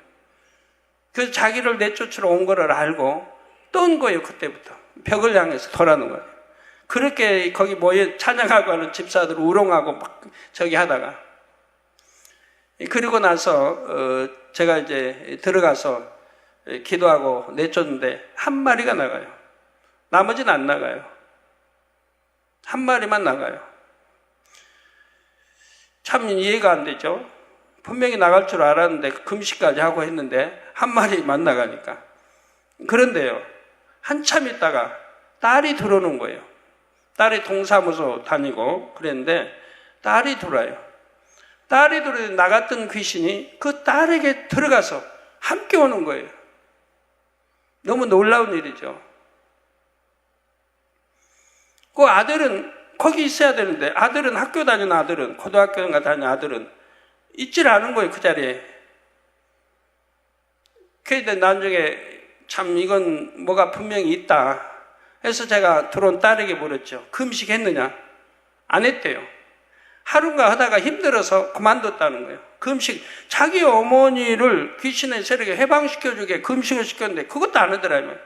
그래서 자기를 내쫓으러 온 거를 알고 떤 거예요. 그때부터 벽을 향해서 돌아는 거예요. 그렇게 거기 모여 찬양하고 하는 집사들 우롱하고 막 저기 하다가, 그리고 나서 제가 이제 들어가서 기도하고 내쫓는데 한 마리가 나가요. 나머지는 안 나가요. 한 마리만 나가요. 참 이해가 안 되죠. 분명히 나갈 줄 알았는데 금식까지 하고 했는데 한 마리만 나가니까. 그런데요, 한참 있다가 딸이 들어오는 거예요. 딸이 동사무소 다니고 그랬는데 딸이 들어와요. 딸이 들어오는데 나갔던 귀신이 그 딸에게 들어가서 함께 오는 거예요. 너무 놀라운 일이죠. 그 아들은 거기 있어야 되는데, 아들은 학교 다니는 아들은, 고등학교인가 다니는 아들은 있질 않은 거예요. 그 자리에. 그런데 나중에 참 이건 뭐가 분명히 있다 해서 제가 들어온 딸에게 물었죠. 금식했느냐? 안 했대요. 하루가 하다가 힘들어서 그만뒀다는 거예요. 금식, 자기 어머니를 귀신의 세력에 해방시켜주게 금식을 시켰는데 그것도 안 하더라고요.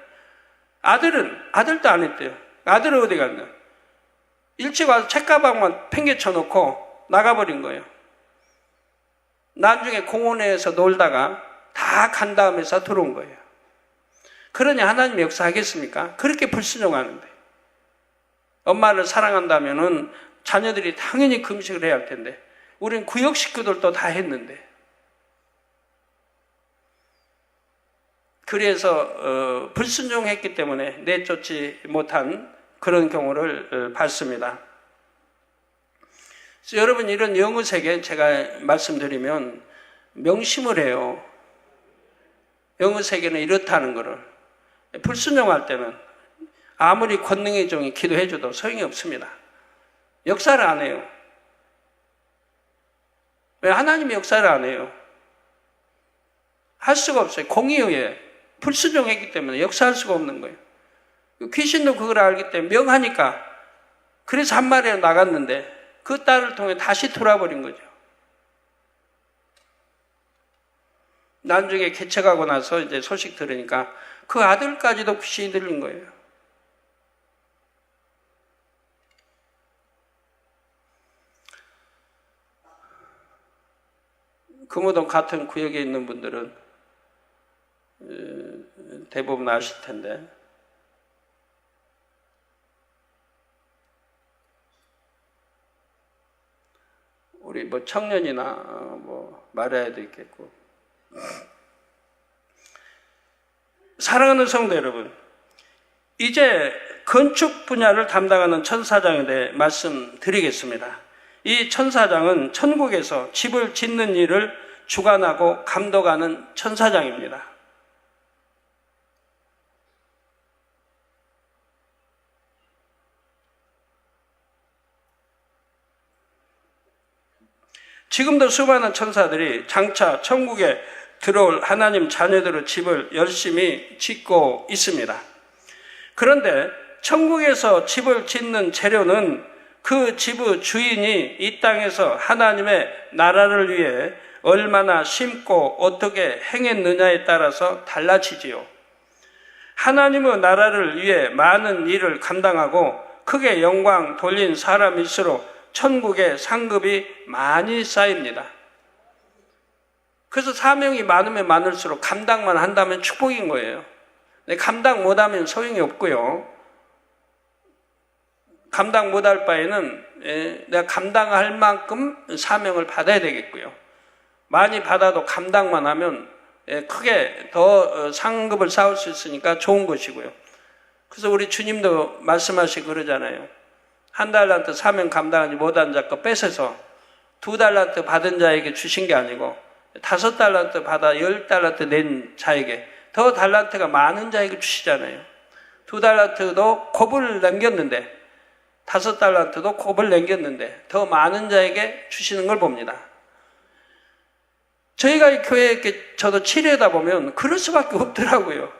아들도 안 했대요. 아들은 어디 갔냐? 일찍 와서 책가방만 팽개쳐 놓고 나가버린 거예요. 나중에 공원에서 놀다가 다 간 다음에서 들어온 거예요. 그러니 하나님이 역사하겠습니까? 그렇게 불순종하는데. 엄마를 사랑한다면은 자녀들이 당연히 금식을 해야 할 텐데, 우린 구역 식구들도 다 했는데. 그래서 불순종했기 때문에 내쫓지 못한 그런 경우를 봤습니다. 그래서 여러분, 이런 영의세계 제가 말씀드리면 명심을 해요. 영의세계는 이렇다는 것을. 불순종할 때는 아무리 권능의 종이 기도해줘도 소용이 없습니다. 역사를 안 해요. 왜 하나님이 역사를 안 해요? 할 수가 없어요. 공의에 불순종했기 때문에 역사할 수가 없는 거예요. 귀신도 그걸 알기 때문에 명하니까, 그래서 한 마리가 나갔는데 그 딸을 통해 다시 돌아버린 거죠. 나중에 개척하고 나서 이제 소식 들으니까 그 아들까지도 귀신이 들린 거예요. 금호동 같은 구역에 있는 분들은 대부분 아실 텐데, 우리 뭐 청년이나 뭐 말해야도 있겠고. 사랑하는 성도 여러분, 이제 건축 분야를 담당하는 천사장에 대해 말씀드리겠습니다. 이 천사장은 천국에서 집을 짓는 일을 주관하고 감독하는 천사장입니다. 지금도 수많은 천사들이 장차 천국에 들어올 하나님 자녀들의 집을 열심히 짓고 있습니다. 그런데 천국에서 집을 짓는 재료는 그 집의 주인이 이 땅에서 하나님의 나라를 위해 얼마나 심고 어떻게 행했느냐에 따라서 달라지지요. 하나님의 나라를 위해 많은 일을 감당하고 크게 영광 돌린 사람일수록 천국의 상급이 많이 쌓입니다. 그래서 사명이 많으면 많을수록 감당만 한다면 축복인 거예요. 감당 못하면 소용이 없고요. 감당 못할 바에는 내가 감당할 만큼 사명을 받아야 되겠고요. 많이 받아도 감당만 하면 크게 더 상급을 쌓을 수 있으니까 좋은 것이고요. 그래서 우리 주님도 말씀하시고 그러잖아요. 1달란트 사명 감당하지 못한 자 거 뺏어서 2달란트 받은 자에게 주신 게 아니고 5달란트 받아 10달란트 낸 자에게 더 달란트가 많은 자에게 주시잖아요. 2달란트도 곱을 남겼는데 5달란트도 곱을 남겼는데 더 많은 자에게 주시는 걸 봅니다. 저희가 이 교회에 이렇게 저도 치료하다 보면 그럴 수밖에 없더라고요.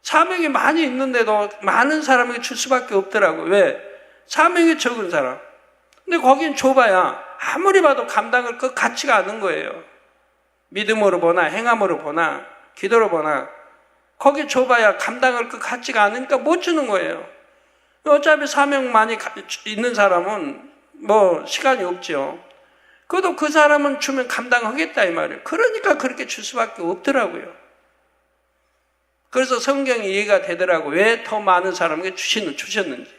사명이 많이 있는데도 많은 사람에게 줄 수밖에 없더라고요. 왜? 사명이 적은 사람. 근데 거긴 좁아야 아무리 봐도 감당할 것 같지가 않은 거예요. 믿음으로 보나 행함으로 보나 기도로 보나 거기 좁아야 감당할 것 같지가 않으니까 못 주는 거예요. 어차피 사명 많이 있는 사람은 뭐 시간이 없죠. 그래도 그 사람은 주면 감당하겠다 이 말이에요. 그러니까 그렇게 줄 수밖에 없더라고요. 그래서 성경이 이해가 되더라고요. 왜 더 많은 사람에게 주셨는지.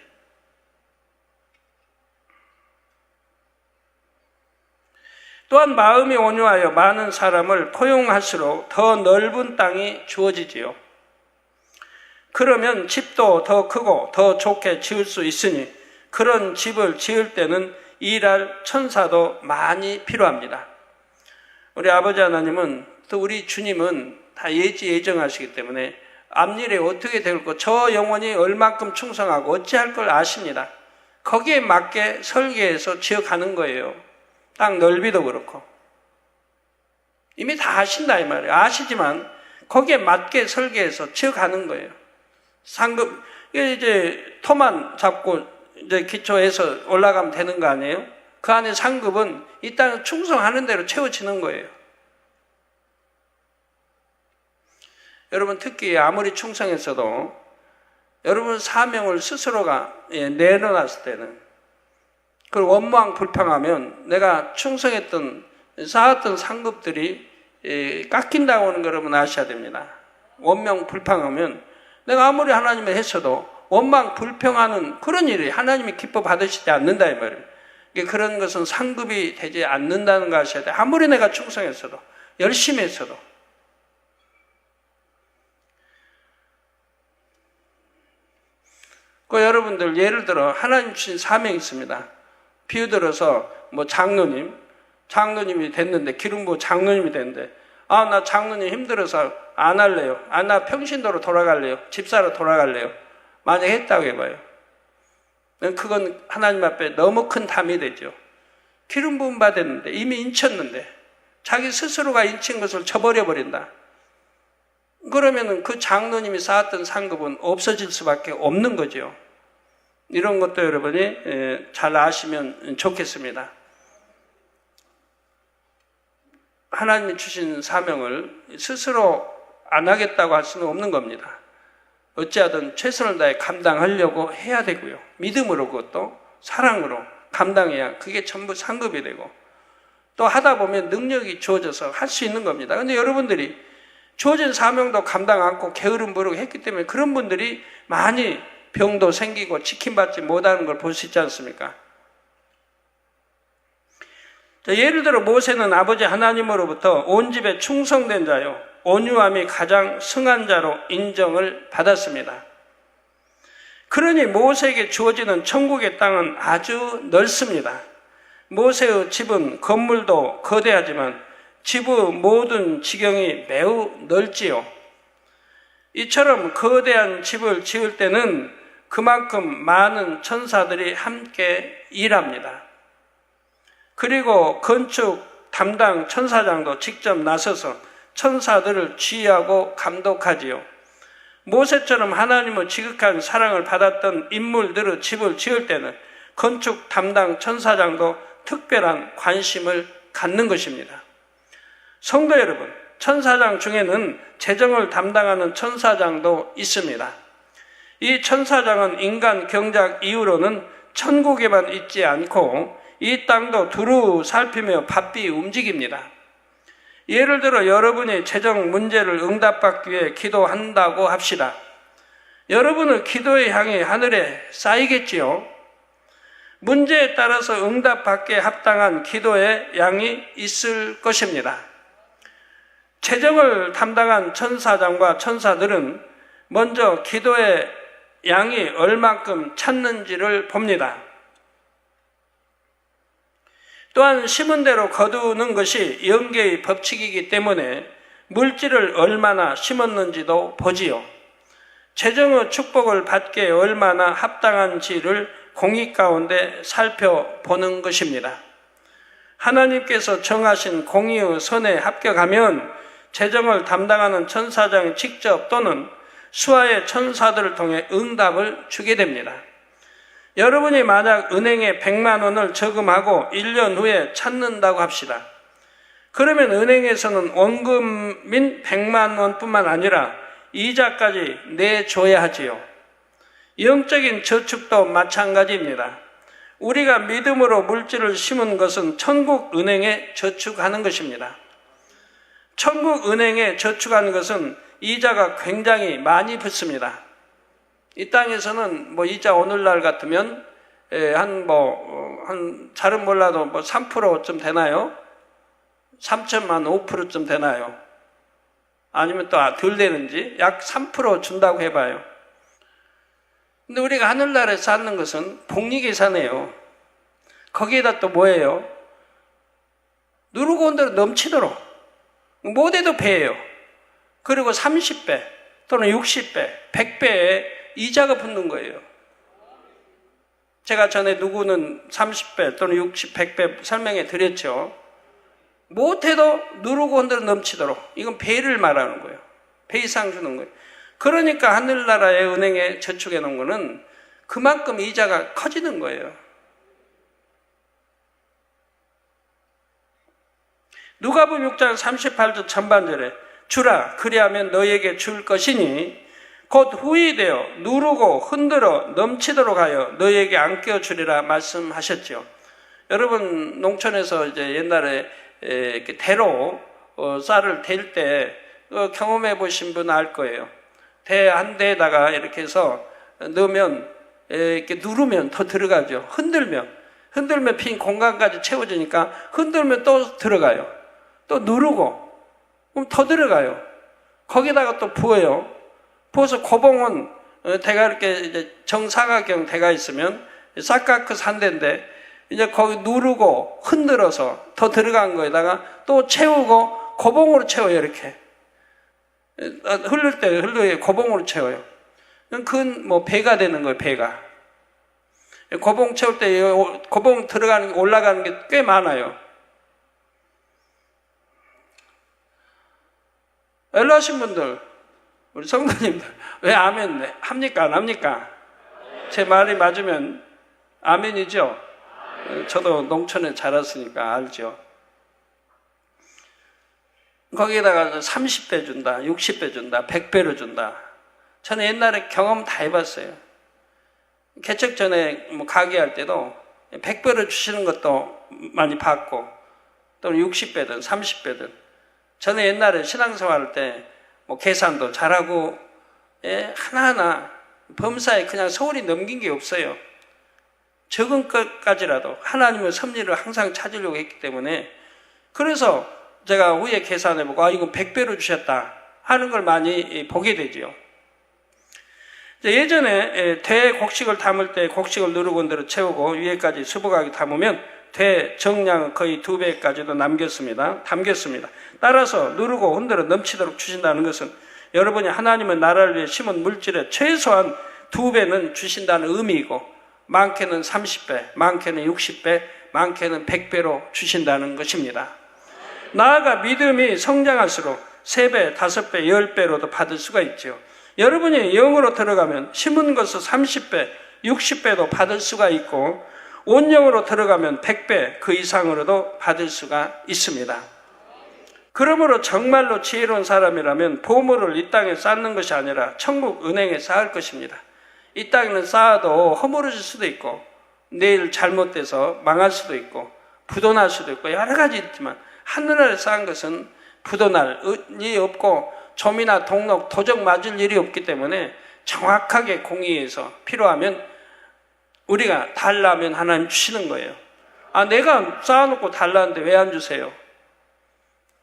또한 마음이 온유하여 많은 사람을 포용할수록 더 넓은 땅이 주어지지요. 그러면 집도 더 크고 더 좋게 지을 수 있으니 그런 집을 지을 때는 일할 천사도 많이 필요합니다. 우리 아버지 하나님은 또 우리 주님은 다 예정하시기 때문에 앞일에 어떻게 될고 저 영혼이 얼만큼 충성하고 어찌할 걸 아십니다. 거기에 맞게 설계해서 지어가는 거예요. 땅 넓이도 그렇고 이미 다 아신다 이 말이에요. 아시지만 거기에 맞게 설계해서 지어가는 거예요. 상급 이제 터만 잡고 이제 기초해서 올라가면 되는 거 아니에요? 그 안에 상급은 이 땅에 충성하는 대로 채워지는 거예요. 여러분 특히 아무리 충성했어도 여러분 사명을 스스로가 내려놨을 때는 그걸 원망 불평하면 내가 충성했던 쌓았던 상급들이 깎인다고 하는 걸 여러분 아셔야 됩니다. 원망 불평하면 내가 아무리 하나님을 했어도 원망 불평하는 그런 일이 하나님이 기뻐 받으시지 않는다 이 말이에요. 그런 것은 상급이 되지 않는다는 거 아셔야 돼요. 아무리 내가 충성했어도 열심히 했어도. 그 여러분들 예를 들어 하나님 주신 사명이 있습니다. 비유 들어서 뭐 장로님이 됐는데 기름부어 장로님이 됐는데 나 장로님 힘들어서 안 할래요. 나 평신도로 돌아갈래요. 집사로 돌아갈래요. 만약 했다고 해봐요. 그건 하나님 앞에 너무 큰 담이 되죠. 기름 부음 받았는데 이미 인쳤는데 자기 스스로가 인친 것을 저버려 버린다. 그러면 그 장로님이 쌓았던 상급은 없어질 수밖에 없는 거죠. 이런 것도 여러분이 잘 아시면 좋겠습니다. 하나님이 주신 사명을 스스로 안 하겠다고 할 수는 없는 겁니다. 어찌하든 최선을 다해 감당하려고 해야 되고요. 믿음으로 그것도 사랑으로 감당해야 그게 전부 상급이 되고 또 하다 보면 능력이 주어져서 할 수 있는 겁니다. 그런데 여러분들이 주어진 사명도 감당 않고 게으름 부르고 했기 때문에 그런 분들이 많이 병도 생기고 지킴받지 못하는 걸 볼 수 있지 않습니까? 예를 들어 모세는 아버지 하나님으로부터 온 집에 충성된 자요 온유함이 가장 승한 자로 인정을 받았습니다. 그러니 모세에게 주어지는 천국의 땅은 아주 넓습니다. 모세의 집은 건물도 거대하지만 집의 모든 지경이 매우 넓지요. 이처럼 거대한 집을 지을 때는 그만큼 많은 천사들이 함께 일합니다. 그리고 건축 담당 천사장도 직접 나서서 천사들을 지휘하고 감독하지요. 모세처럼 하나님의 지극한 사랑을 받았던 인물들의 집을 지을 때는 건축 담당 천사장도 특별한 관심을 갖는 것입니다. 성도 여러분, 천사장 중에는 재정을 담당하는 천사장도 있습니다. 이 천사장은 인간 경작 이후로는 천국에만 있지 않고 이 땅도 두루 살피며 바삐 움직입니다. 예를 들어 여러분이 재정 문제를 응답받기 위해 기도한다고 합시다. 여러분의 기도의 향이 하늘에 쌓이겠지요. 문제에 따라서 응답받기에 합당한 기도의 양이 있을 것입니다. 재정을 담당한 천사장과 천사들은 먼저 기도의 양이 얼만큼 찾는지를 봅니다. 또한 심은 대로 거두는 것이 영계의 법칙이기 때문에 물질을 얼마나 심었는지도 보지요. 재정의 축복을 받기에 얼마나 합당한지를 공의 가운데 살펴보는 것입니다. 하나님께서 정하신 공의의 선에 합격하면 재정을 담당하는 천사장이 직접 또는 수하의 천사들을 통해 응답을 주게 됩니다. 여러분이 만약 은행에 100만 원을 저금하고 1년 후에 찾는다고 합시다. 그러면 은행에서는 원금인 100만 원뿐만 아니라 이자까지 내줘야 하지요. 영적인 저축도 마찬가지입니다. 우리가 믿음으로 물질을 심은 것은 천국 은행에 저축하는 것입니다. 천국 은행에 저축하는 것은 이자가 굉장히 많이 붙습니다. 이 땅에서는 이자 오늘날 같으면 잘은 몰라도 3%쯤 되나요? 3천만 5%쯤 되나요? 아니면 또 덜 되는지 약 3% 준다고 해봐요. 근데 우리가 하늘나라에 쌓는 것은 복리계산이에요. 거기에다 또 뭐예요? 누르고 온 대로 넘치도록 못해도 배예요. 그리고 30배 또는 60배, 100배의 이자가 붙는 거예요. 제가 전에 누구는 30배 또는 60, 100배 설명해 드렸죠. 못해도 누르고 온 대로 넘치도록. 이건 배를 말하는 거예요. 배 이상 주는 거예요. 그러니까 하늘나라의 은행에 저축해 놓은 거는 그만큼 이자가 커지는 거예요. 누가복음 6장 38절 전반절에 주라 그리하면 너희에게 줄 것이니 곧 후히 되어 누르고 흔들어 넘치도록 하여 너희에게 안겨 주리라 말씀하셨죠. 여러분 농촌에서 이제 옛날에 이렇게 대로 쌀을 댈 때 경험해 보신 분 알 거예요. 대 한 대에다가 이렇게 해서 넣으면 이렇게 누르면 더 들어가죠. 흔들면 빈 공간까지 채워지니까 흔들면 또 들어가요. 또 누르고 그럼 더 들어가요. 거기다가 또 부어요. 부어서 고봉은 대가 이렇게 이제 정사각형 대가 있으면 싹가크 산대인데 이제 거기 누르고 흔들어서 더 들어간 거에다가 또 채우고 고봉으로 채워요. 이렇게 흐를 때 고봉으로 채워요. 그건 배가 되는 거예요. 배가 고봉 채울 때 고봉 들어가는 올라가는 게 꽤 많아요. 연락하신 분들, 우리 성도님들, 왜 아멘 합니까? 안 합니까? 제 말이 맞으면 아멘이죠? 저도 농촌에 자랐으니까 알죠. 거기에다가 30배 준다, 60배 준다, 100배로 준다. 저는 옛날에 경험 다 해봤어요. 개척 전에 가게할 때도 100배로 주시는 것도 많이 봤고, 또는 60배든 30배든. 저는 옛날에 신앙생활 할 때 계산도 잘하고 하나하나 범사에 그냥 소홀히 넘긴 게 없어요. 적은 것까지라도 하나님의 섭리를 항상 찾으려고 했기 때문에 그래서 제가 후에 계산해보고 이건 100배로 주셨다 하는 걸 많이 보게 되죠. 예전에 대곡식을 담을 때 곡식을 누르고 온 대로 채우고 위에까지 수북하게 담으면 대정량은 거의 2배까지도 담겼습니다. 따라서 누르고 흔들어 넘치도록 주신다는 것은 여러분이 하나님의 나라를 위해 심은 물질의 최소한 2배는 주신다는 의미이고 많게는 30배, 많게는 60배, 많게는 100배로 주신다는 것입니다. 나아가 믿음이 성장할수록 3배, 5배, 10배로도 받을 수가 있죠. 여러분이 영으로 들어가면 심은 것을 30배, 60배도 받을 수가 있고 온영으로 들어가면 100배 그 이상으로도 받을 수가 있습니다. 그러므로 정말로 지혜로운 사람이라면 보물을 이 땅에 쌓는 것이 아니라 천국 은행에 쌓을 것입니다. 이 땅에는 쌓아도 허물어질 수도 있고 내일 잘못돼서 망할 수도 있고 부도날 수도 있고 여러 가지 있지만 하늘나라에 쌓은 것은 부도날 일이 없고 점이나 동록, 도적 맞을 일이 없기 때문에 정확하게 공의해서 필요하면 우리가 달라면 하나님 주시는 거예요. 내가 쌓아놓고 달라는데 왜 안 주세요?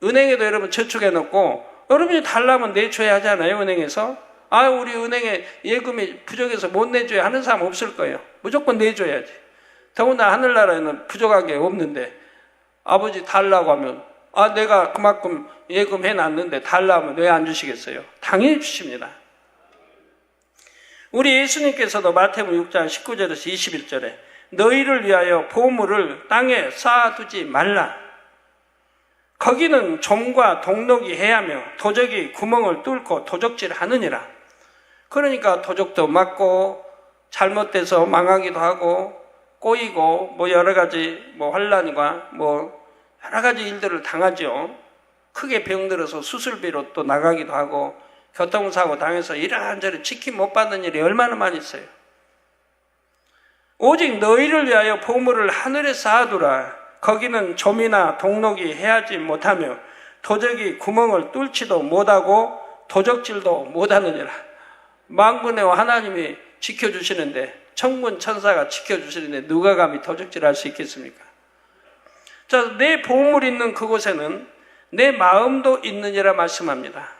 은행에도 여러분 저축해놓고 여러분이 달라면 내줘야 하잖아요. 은행에서 아, 우리 은행에 예금이 부족해서 못 내줘야 하는 사람 없을 거예요. 무조건 내줘야지. 더구나 하늘나라에는 부족한 게 없는데 아버지 달라고 하면 아, 내가 그만큼 예금해 놨는데 달라고 하면 왜 안 주시겠어요? 당연히 주십니다. 우리 예수님께서도 마태복음 6장 19절에서 21절에 너희를 위하여 보물을 땅에 쌓아두지 말라. 거기는 좀과 동록이 해하며 도적이 구멍을 뚫고 도적질하느니라. 그러니까 도적도 맞고 잘못돼서 망하기도 하고 꼬이고 뭐 여러 가지 환란과 여러 가지 일들을 당하죠. 크게 병들어서 수술비로 또 나가기도 하고 교통사고 당해서 이런저런 치킨 못 받는 일이 얼마나 많이 있어요. 오직 너희를 위하여 보물을 하늘에 쌓아두라. 거기는 좀이나 동록이 해하지 못하며 도적이 구멍을 뚫지도 못하고 도적질도 못하느니라. 만군의 하나님이 지켜주시는데 천군 천사가 지켜주시는데 누가 감히 도적질할 수 있겠습니까? 자, 내 보물 있는 그곳에는 내 마음도 있느니라 말씀합니다.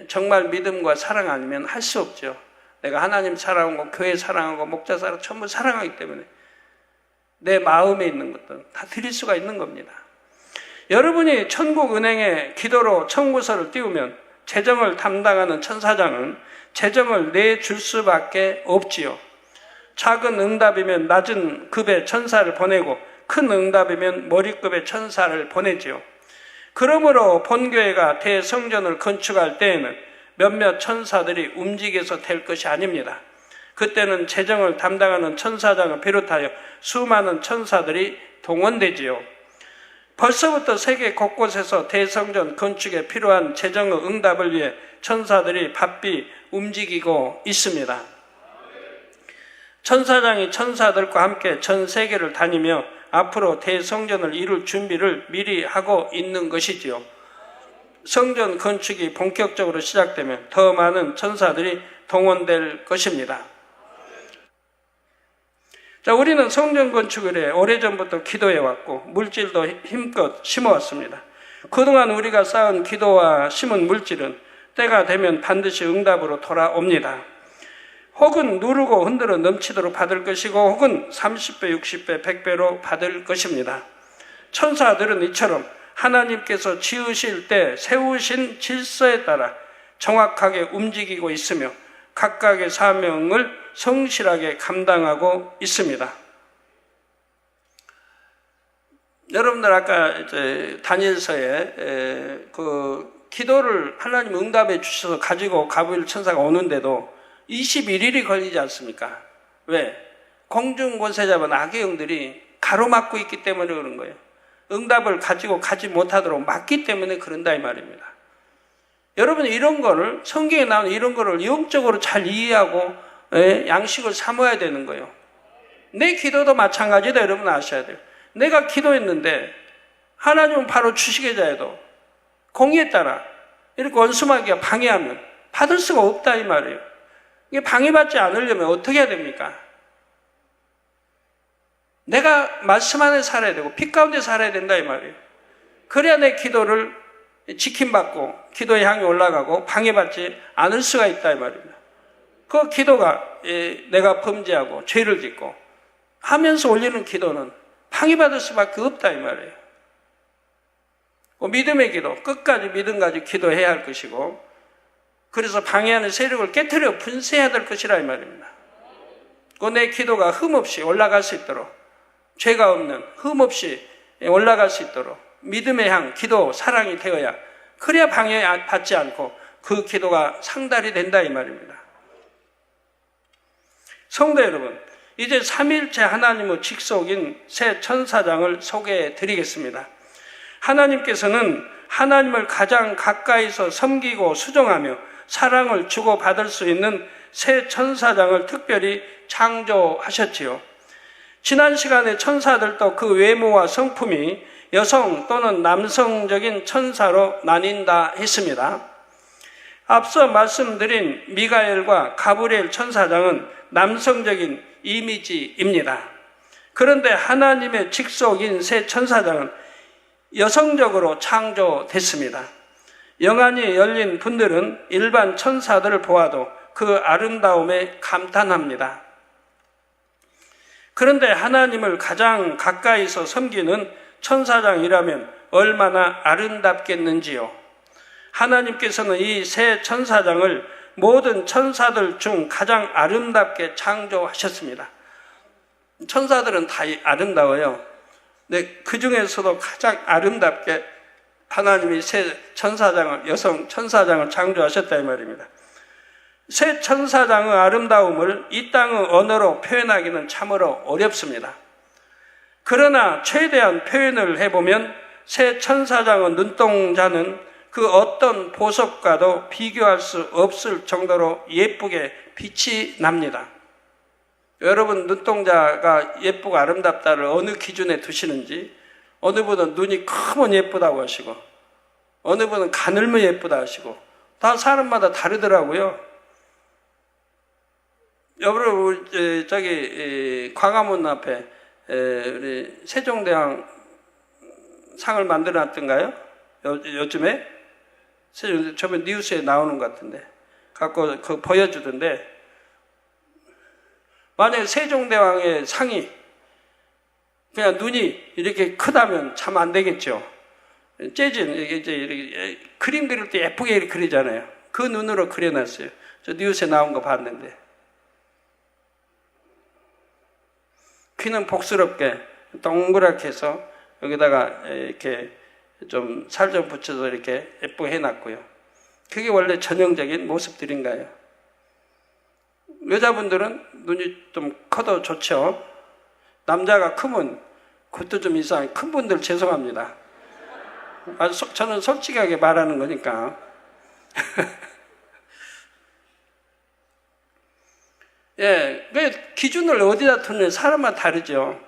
정말 믿음과 사랑 아니면 할 수 없죠. 내가 하나님 사랑하고 교회 사랑하고 목자 사랑 전부 사랑하기 때문에 내 마음에 있는 것들은 다 드릴 수가 있는 겁니다. 여러분이 천국 은행에 기도로 청구서를 띄우면 재정을 담당하는 천사장은 재정을 내줄 수밖에 없지요. 작은 응답이면 낮은 급의 천사를 보내고 큰 응답이면 머리급의 천사를 보내지요. 그러므로 본교회가 대성전을 건축할 때에는 몇몇 천사들이 움직여서 될 것이 아닙니다. 그때는 재정을 담당하는 천사장을 비롯하여 수많은 천사들이 동원되지요. 벌써부터 세계 곳곳에서 대성전 건축에 필요한 재정의 응답을 위해 천사들이 바삐 움직이고 있습니다. 천사장이 천사들과 함께 전 세계를 다니며 앞으로 대성전을 이룰 준비를 미리 하고 있는 것이지요. 성전 건축이 본격적으로 시작되면 더 많은 천사들이 동원될 것입니다. 자, 우리는 성전 건축을 해 오래전부터 기도해왔고 물질도 힘껏 심어왔습니다. 그동안 우리가 쌓은 기도와 심은 물질은 때가 되면 반드시 응답으로 돌아옵니다. 혹은 누르고 흔들어 넘치도록 받을 것이고 혹은 30배, 60배, 100배로 받을 것입니다. 천사들은 이처럼 하나님께서 지으실 때 세우신 질서에 따라 정확하게 움직이고 있으며 각각의 사명을 성실하게 감당하고 있습니다. 여러분들 아까 이제 다니엘서에 그 기도를 하나님 응답해 주셔서 가지고 가브리엘 천사가 오는데도 21일이 걸리지 않습니까? 왜? 공중권세 잡은 악의 영들이 가로막고 있기 때문에 그런 거예요. 응답을 가지고 가지 못하도록 막기 때문에 그런다 이 말입니다. 여러분 이런 거를 성경에 나오는 이런 거를 영적으로 잘 이해하고 양식을 삼아야 되는 거예요. 내 기도도 마찬가지다 여러분 아셔야 돼요. 내가 기도했는데 하나님은 바로 주시계자에도 공의에 따라 이렇게 원수마귀가 방해하면 받을 수가 없다 이 말이에요. 이게 방해받지 않으려면 어떻게 해야 됩니까? 내가 말씀 안에 살아야 되고 빛 가운데 살아야 된다 이 말이에요. 그래야 내 기도를 지킴받고 기도의 향이 올라가고 방해받지 않을 수가 있다 이 말입니다. 그 기도가 내가 범죄하고 죄를 짓고 하면서 올리는 기도는 방해받을 수밖에 없다 이 말이에요. 믿음의 기도, 끝까지 믿음 가지고 기도해야 할 것이고 그래서 방해하는 세력을 깨트려 분쇄해야 될 것이라 이 말입니다. 내 기도가 흠없이 올라갈 수 있도록 죄가 없는 흠없이 올라갈 수 있도록 믿음의 향, 기도, 사랑이 되어야 그래야 방해받지 않고 그 기도가 상달이 된다 이 말입니다. 성도 여러분, 이제 삼일체 하나님의 직속인 새 천사장을 소개해 드리겠습니다. 하나님께서는 하나님을 가장 가까이서 섬기고 수종하며 사랑을 주고받을 수 있는 새 천사장을 특별히 창조하셨지요. 지난 시간에 천사들도 그 외모와 성품이 여성 또는 남성적인 천사로 나뉜다 했습니다. 앞서 말씀드린 미가엘과 가브리엘 천사장은 남성적인 이미지입니다. 그런데 하나님의 직속인 새 천사장은 여성적으로 창조됐습니다. 영안이 열린 분들은 일반 천사들을 보아도 그 아름다움에 감탄합니다. 그런데 하나님을 가장 가까이서 섬기는 천사장이라면 얼마나 아름답겠는지요. 하나님께서는 이 세 천사장을 모든 천사들 중 가장 아름답게 창조하셨습니다. 천사들은 다 아름다워요. 근데 그 중에서도 가장 아름답게 하나님이 세 천사장을, 여성 천사장을 창조하셨다 이 말입니다. 세 천사장의 아름다움을 이 땅의 언어로 표현하기는 참으로 어렵습니다. 그러나 최대한 표현을 해보면 세 천사장의 눈동자는 그 어떤 보석과도 비교할 수 없을 정도로 예쁘게 빛이 납니다. 여러분, 눈동자가 예쁘고 아름답다를 어느 기준에 두시는지, 어느 분은 눈이 크면 예쁘다고 하시고, 어느 분은 가늘면 예쁘다 하시고, 다 사람마다 다르더라고요. 여러분, 저기 광화문 앞에 우리 세종대왕 상을 만들어 놨던가요? 요즘에? 저번 뉴스에 나오는 것 같은데 갖고 그거 보여주던데, 만약에 세종대왕의 상이 그냥 눈이 이렇게 크다면 참 안 되겠죠. 재진 이제 그림 그릴 때 예쁘게 이렇게 그리잖아요. 그 눈으로 그려놨어요. 저 뉴스에 나온 거 봤는데, 귀는 복스럽게 동그랗게 해서 여기다가 이렇게 좀 살 좀 붙여서 이렇게 예쁘게 해놨고요. 그게 원래 전형적인 모습들인가요? 여자분들은 눈이 좀 커도 좋죠. 남자가 크면 그것도 좀 이상해. 큰 분들 죄송합니다. 저는 솔직하게 말하는 거니까. 예, 그 기준을 어디다 두느냐 사람마다 다르죠.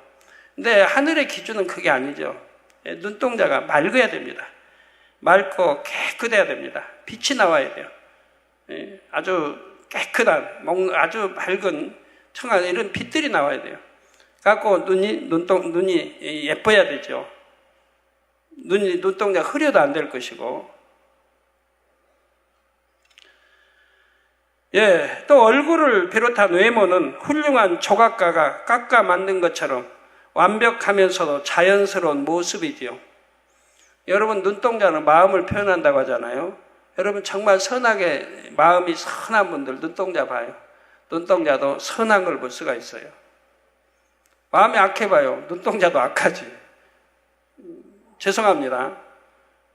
근데 하늘의 기준은 그게 아니죠. 예, 눈동자가 맑아야 됩니다. 맑고 깨끗해야 됩니다. 빛이 나와야 돼요. 예, 아주 깨끗한, 아주 밝은 청아 이런 빛들이 나와야 돼요. 갖고 눈이 예뻐야 되죠. 눈동자 흐려도 안 될 것이고. 예, 또 얼굴을 비롯한 외모는 훌륭한 조각가가 깎아 만든 것처럼 완벽하면서도 자연스러운 모습이지요. 여러분, 눈동자는 마음을 표현한다고 하잖아요. 여러분, 정말 선하게 마음이 선한 분들 눈동자 봐요. 눈동자도 선한 걸 볼 수가 있어요. 마음이 악해 봐요. 눈동자도 악하지. 죄송합니다.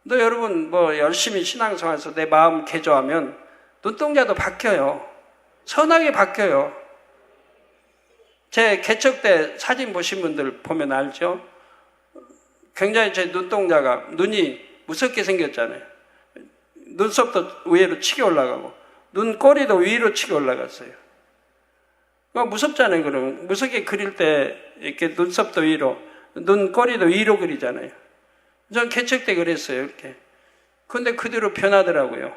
너 여러분 뭐 열심히 신앙생활에서 내 마음 개조하면 눈동자도 바뀌어요. 선하게 바뀌어요. 제 개척 때 사진 보신 분들 보면 알죠? 굉장히 제 눈동자가 눈이 무섭게 생겼잖아요. 눈썹도 위로 치게 올라가고 눈꼬리도 위로 치게 올라갔어요. 무섭잖아요. 그러면 무섭게 그릴 때 이렇게 눈썹도 위로, 눈꼬리도 위로 그리잖아요. 전 개척 때 그랬어요. 이렇게. 근데 그대로 변하더라고요.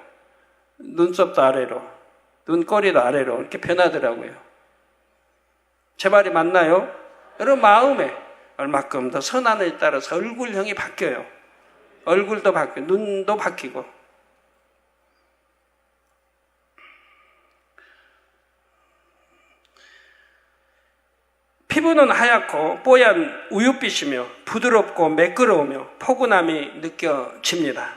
눈썹도 아래로, 눈꼬리도 아래로 이렇게 변하더라고요. 제 말이 맞나요? 여러분, 마음에 얼마큼 더 선한에 따라서 얼굴형이 바뀌어요. 얼굴도 바뀌고 눈도 바뀌고. 피부는 하얗고 뽀얀 우윳빛이며 부드럽고 매끄러우며 포근함이 느껴집니다.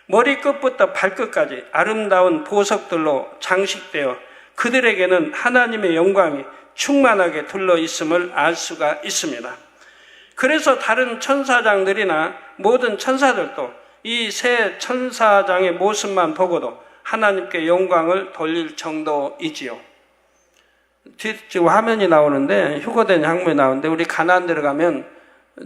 머리끝부터 발끝까지 아름다운 보석들로 장식되어 그들에게는 하나님의 영광이 충만하게 둘러 있음을 알 수가 있습니다. 그래서 다른 천사장들이나 모든 천사들도 이 세 천사장의 모습만 보고도 하나님께 영광을 돌릴 정도이지요. 지금 화면이 나오는데, 휴거된 장면이 나오는데, 우리 가나안 들어가면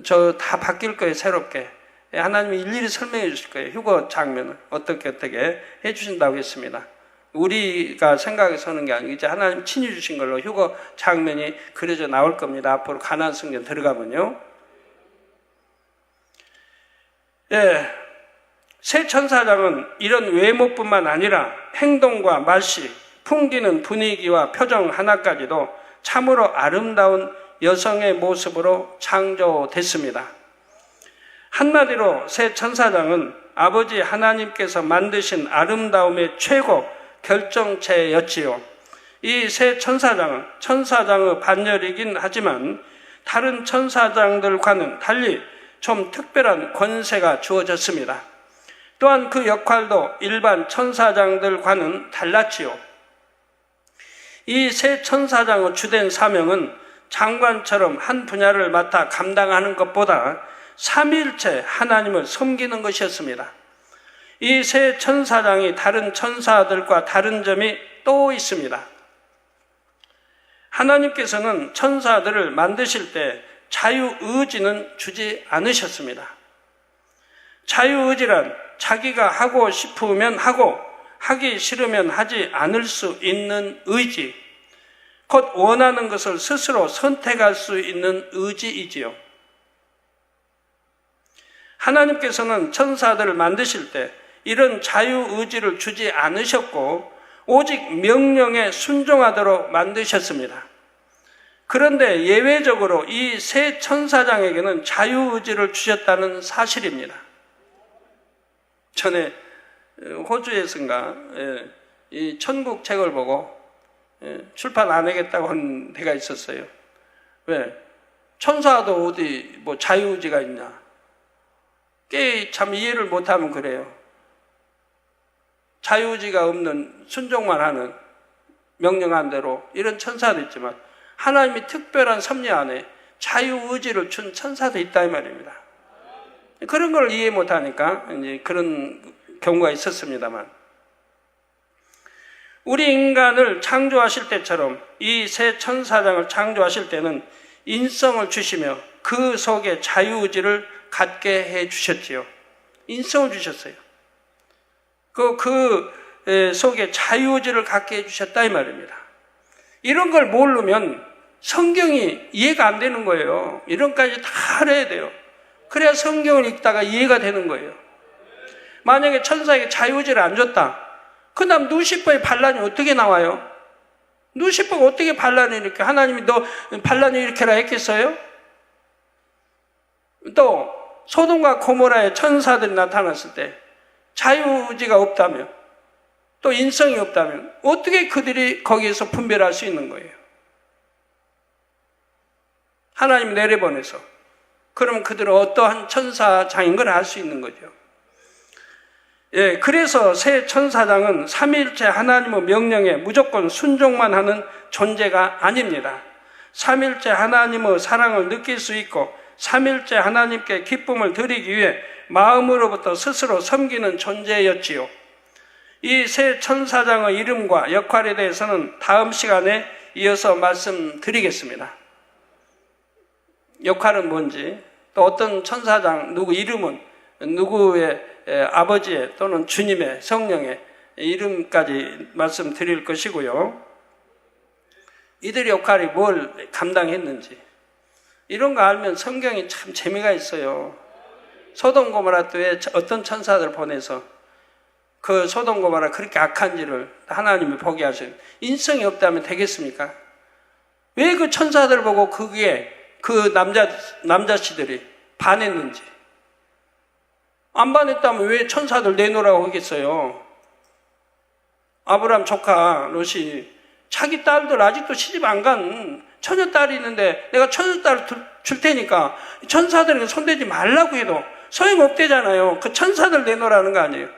저 다 바뀔 거예요, 새롭게. 하나님이 일일이 설명해 주실 거예요. 휴거 장면을 어떻게 해 주신다고 했습니다. 우리가 생각해서는 게 아니고 이제 하나님 친히 주신 걸로 휴거 장면이 그려져 나올 겁니다. 앞으로 가나안 성전 들어가면요. 예, 세 천사장은 이런 외모뿐만 아니라 행동과 말씨, 풍기는 분위기와 표정 하나까지도 참으로 아름다운 여성의 모습으로 창조됐습니다. 한마디로 세 천사장은 아버지 하나님께서 만드신 아름다움의 최고 결정체였지요. 이 세 천사장은 천사장의 반열이긴 하지만 다른 천사장들과는 달리 좀 특별한 권세가 주어졌습니다. 또한 그 역할도 일반 천사장들과는 달랐지요. 이 세 천사장의 주된 사명은 장관처럼 한 분야를 맡아 감당하는 것보다 삼위일체 하나님을 섬기는 것이었습니다. 이 세 천사장이 다른 천사들과 다른 점이 또 있습니다. 하나님께서는 천사들을 만드실 때 자유의지는 주지 않으셨습니다. 자유의지란 자기가 하고 싶으면 하고 하기 싫으면 하지 않을 수 있는 의지, 곧 원하는 것을 스스로 선택할 수 있는 의지이지요. 하나님께서는 천사들을 만드실 때 이런 자유의지를 주지 않으셨고 오직 명령에 순종하도록 만드셨습니다. 그런데 예외적으로 이 세 천사장에게는 자유의지를 주셨다는 사실입니다. 전에 호주에선가 이 천국 책을 보고 출판 안 하겠다고 한 데가 있었어요. 왜? 천사도 어디 뭐 자유의지가 있냐? 꽤 참 이해를 못하면 그래요. 자유의지가 없는 순종만 하는 명령한 대로 이런 천사도 있지만 하나님이 특별한 섭리 안에 자유의지를 준 천사도 있다 이 말입니다. 그런 걸 이해 못하니까 이제 그런 경우가 있었습니다만 우리 인간을 창조하실 때처럼 이 세 천사장을 창조하실 때는 인성을 주시며 그 속에 자유의지를 갖게 해 주셨지요. 인성을 주셨어요. 그 속에 자유의지를 갖게 해주셨다 이 말입니다. 이런 걸 모르면 성경이 이해가 안 되는 거예요. 이런 까지 다 알아야 돼요. 그래야 성경을 읽다가 이해가 되는 거예요. 만약에 천사에게 자유의지를 안 줬다. 그 다음 누시퍼의 반란이 어떻게 나와요? 누시퍼가 어떻게 반란을 일으켜? 하나님이 너 반란을 일으켜라 했겠어요? 또 소돔과 고모라의 천사들이 나타났을 때 자유의지가 없다면 또 인성이 없다면 어떻게 그들이 거기에서 분별할 수 있는 거예요? 하나님이 내려보내서 그러면 그들은 어떠한 천사장인 걸 알 수 있는 거죠. 예, 그래서 새 천사장은 삼위일체 하나님의 명령에 무조건 순종만 하는 존재가 아닙니다. 삼위일체 하나님의 사랑을 느낄 수 있고 삼위일체 하나님께 기쁨을 드리기 위해 마음으로부터 스스로 섬기는 존재였지요. 이 새 천사장의 이름과 역할에 대해서는 다음 시간에 이어서 말씀드리겠습니다. 역할은 뭔지, 또 어떤 천사장, 누구 이름은 누구의 아버지의 또는 주님의 성령의 이름까지 말씀드릴 것이고요. 이들의 역할이 뭘 감당했는지 이런 거 알면 성경이 참 재미가 있어요. 소돔 고모라 때에 어떤 천사들 보내서 그 소돔 고모라 그렇게 악한지를 하나님이 보게 하셔요. 인성이 없다면 되겠습니까? 왜 그 천사들 보고 거기에 그 남자씨들이 반했는지, 안 반했다면 왜 천사들 내놓으라고 하겠어요? 아브라함 조카 롯이 자기 딸들 아직도 시집 안 간 처녀딸이 있는데 내가 처녀딸을 줄 테니까 천사들에게 손대지 말라고 해도 소용없대잖아요. 그 천사들 내놓으라는 거 아니에요.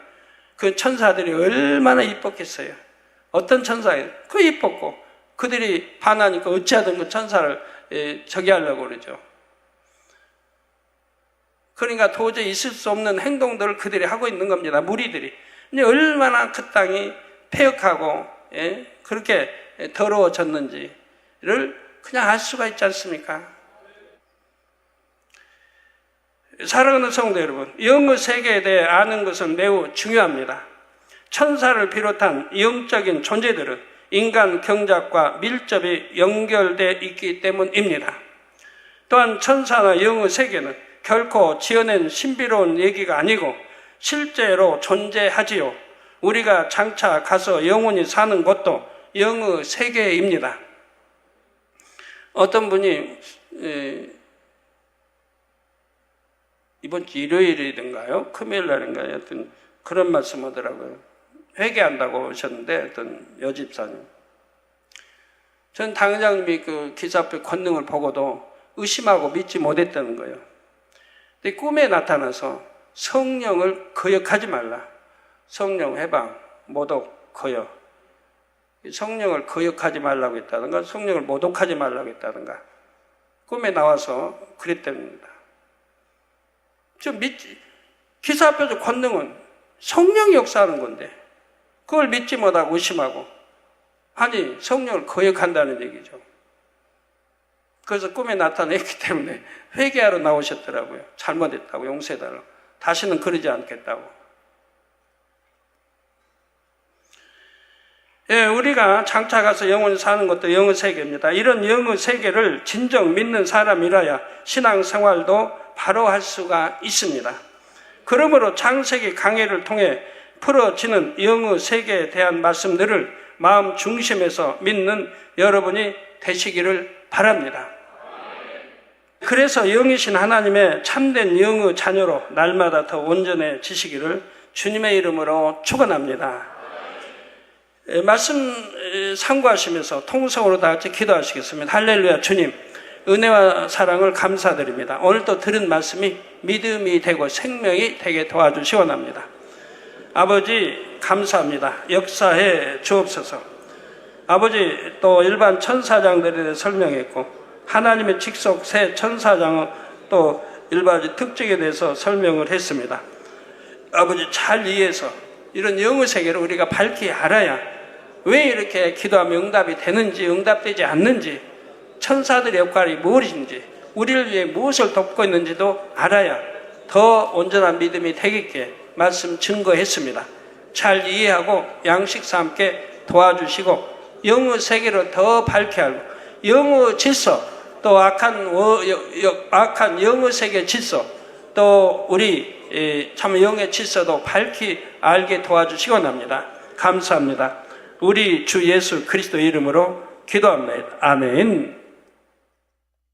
그 천사들이 얼마나 이뻤겠어요. 어떤 천사예요? 그 이뻤고 그들이 반하니까 어찌하든 그 천사를 저기 하려고 그러죠. 그러니까 도저히 있을 수 없는 행동들을 그들이 하고 있는 겁니다. 무리들이. 근데 얼마나 그 땅이 폐역하고 그렇게 더러워졌는지를 그냥 알 수가 있지 않습니까? 사랑하는 성도 여러분, 영의 세계에 대해 아는 것은 매우 중요합니다. 천사를 비롯한 영적인 존재들은 인간 경작과 밀접히 연결되어 있기 때문입니다. 또한 천사나 영의 세계는 결코 지어낸 신비로운 얘기가 아니고 실제로 존재하지요. 우리가 장차 가서 영원히 사는 곳도 영의 세계입니다. 어떤 분이 이번 주 일요일이든가요? 금요일날인가요? 하여튼 그런 말씀 하더라고요. 회개한다고 하셨는데 어떤 여집사님. 전 당회장님이 그 기사표 권능을 보고도 의심하고 믿지 못했다는 거예요. 근데 꿈에 나타나서 성령을 거역하지 말라. 성령 해방, 모독, 거역. 성령을 거역하지 말라고 했다든가 성령을 모독하지 말라고 했다든가 꿈에 나와서 그랬답니다. 기사표적 권능은 성령이 역사하는 건데 그걸 믿지 못하고 의심하고 아니 성령을 거역한다는 얘기죠. 그래서 꿈에 나타냈기 때문에 회개하러 나오셨더라고요. 잘못했다고 용서해달라고. 다시는 그러지 않겠다고. 예, 우리가 장차 가서 영원히 사는 것도 영의 세계입니다. 이런 영의 세계를 진정 믿는 사람이라야 신앙생활도 바로 할 수가 있습니다. 그러므로 창세기 강해를 통해 풀어지는 영의 세계에 대한 말씀들을 마음 중심에서 믿는 여러분이 되시기를 바랍니다. 그래서 영이신 하나님의 참된 영의 자녀로 날마다 더 온전해지시기를 주님의 이름으로 축원합니다. 말씀 상고하시면서 통성으로 다 같이 기도하시겠습니다. 할렐루야. 주님, 은혜와 사랑을 감사드립니다. 오늘 또 들은 말씀이 믿음이 되고 생명이 되게 도와주시원합니다. 아버지 감사합니다. 역사해 주옵소서. 아버지 또 일반 천사장들에 대해 설명했고 하나님의 직속 새 천사장은 또 일반 특징에 대해서 설명을 했습니다. 아버지 잘 이해해서 이런 영의 세계를 우리가 밝히 알아야 왜 이렇게 기도하면 응답이 되는지 응답되지 않는지 천사들의 역할이 무엇인지 우리를 위해 무엇을 돕고 있는지도 알아야 더 온전한 믿음이 되겠게 말씀 증거했습니다. 잘 이해하고 양식과 함께 도와주시고 영의 세계를 더 밝게 알고 영의 질서 또 악한 영의 세계 질서 또 우리 참 영의 질서도 밝히 알게 도와주시곤 합니다. 감사합니다. 우리 주 예수 그리스도 이름으로 기도합니다. 아멘.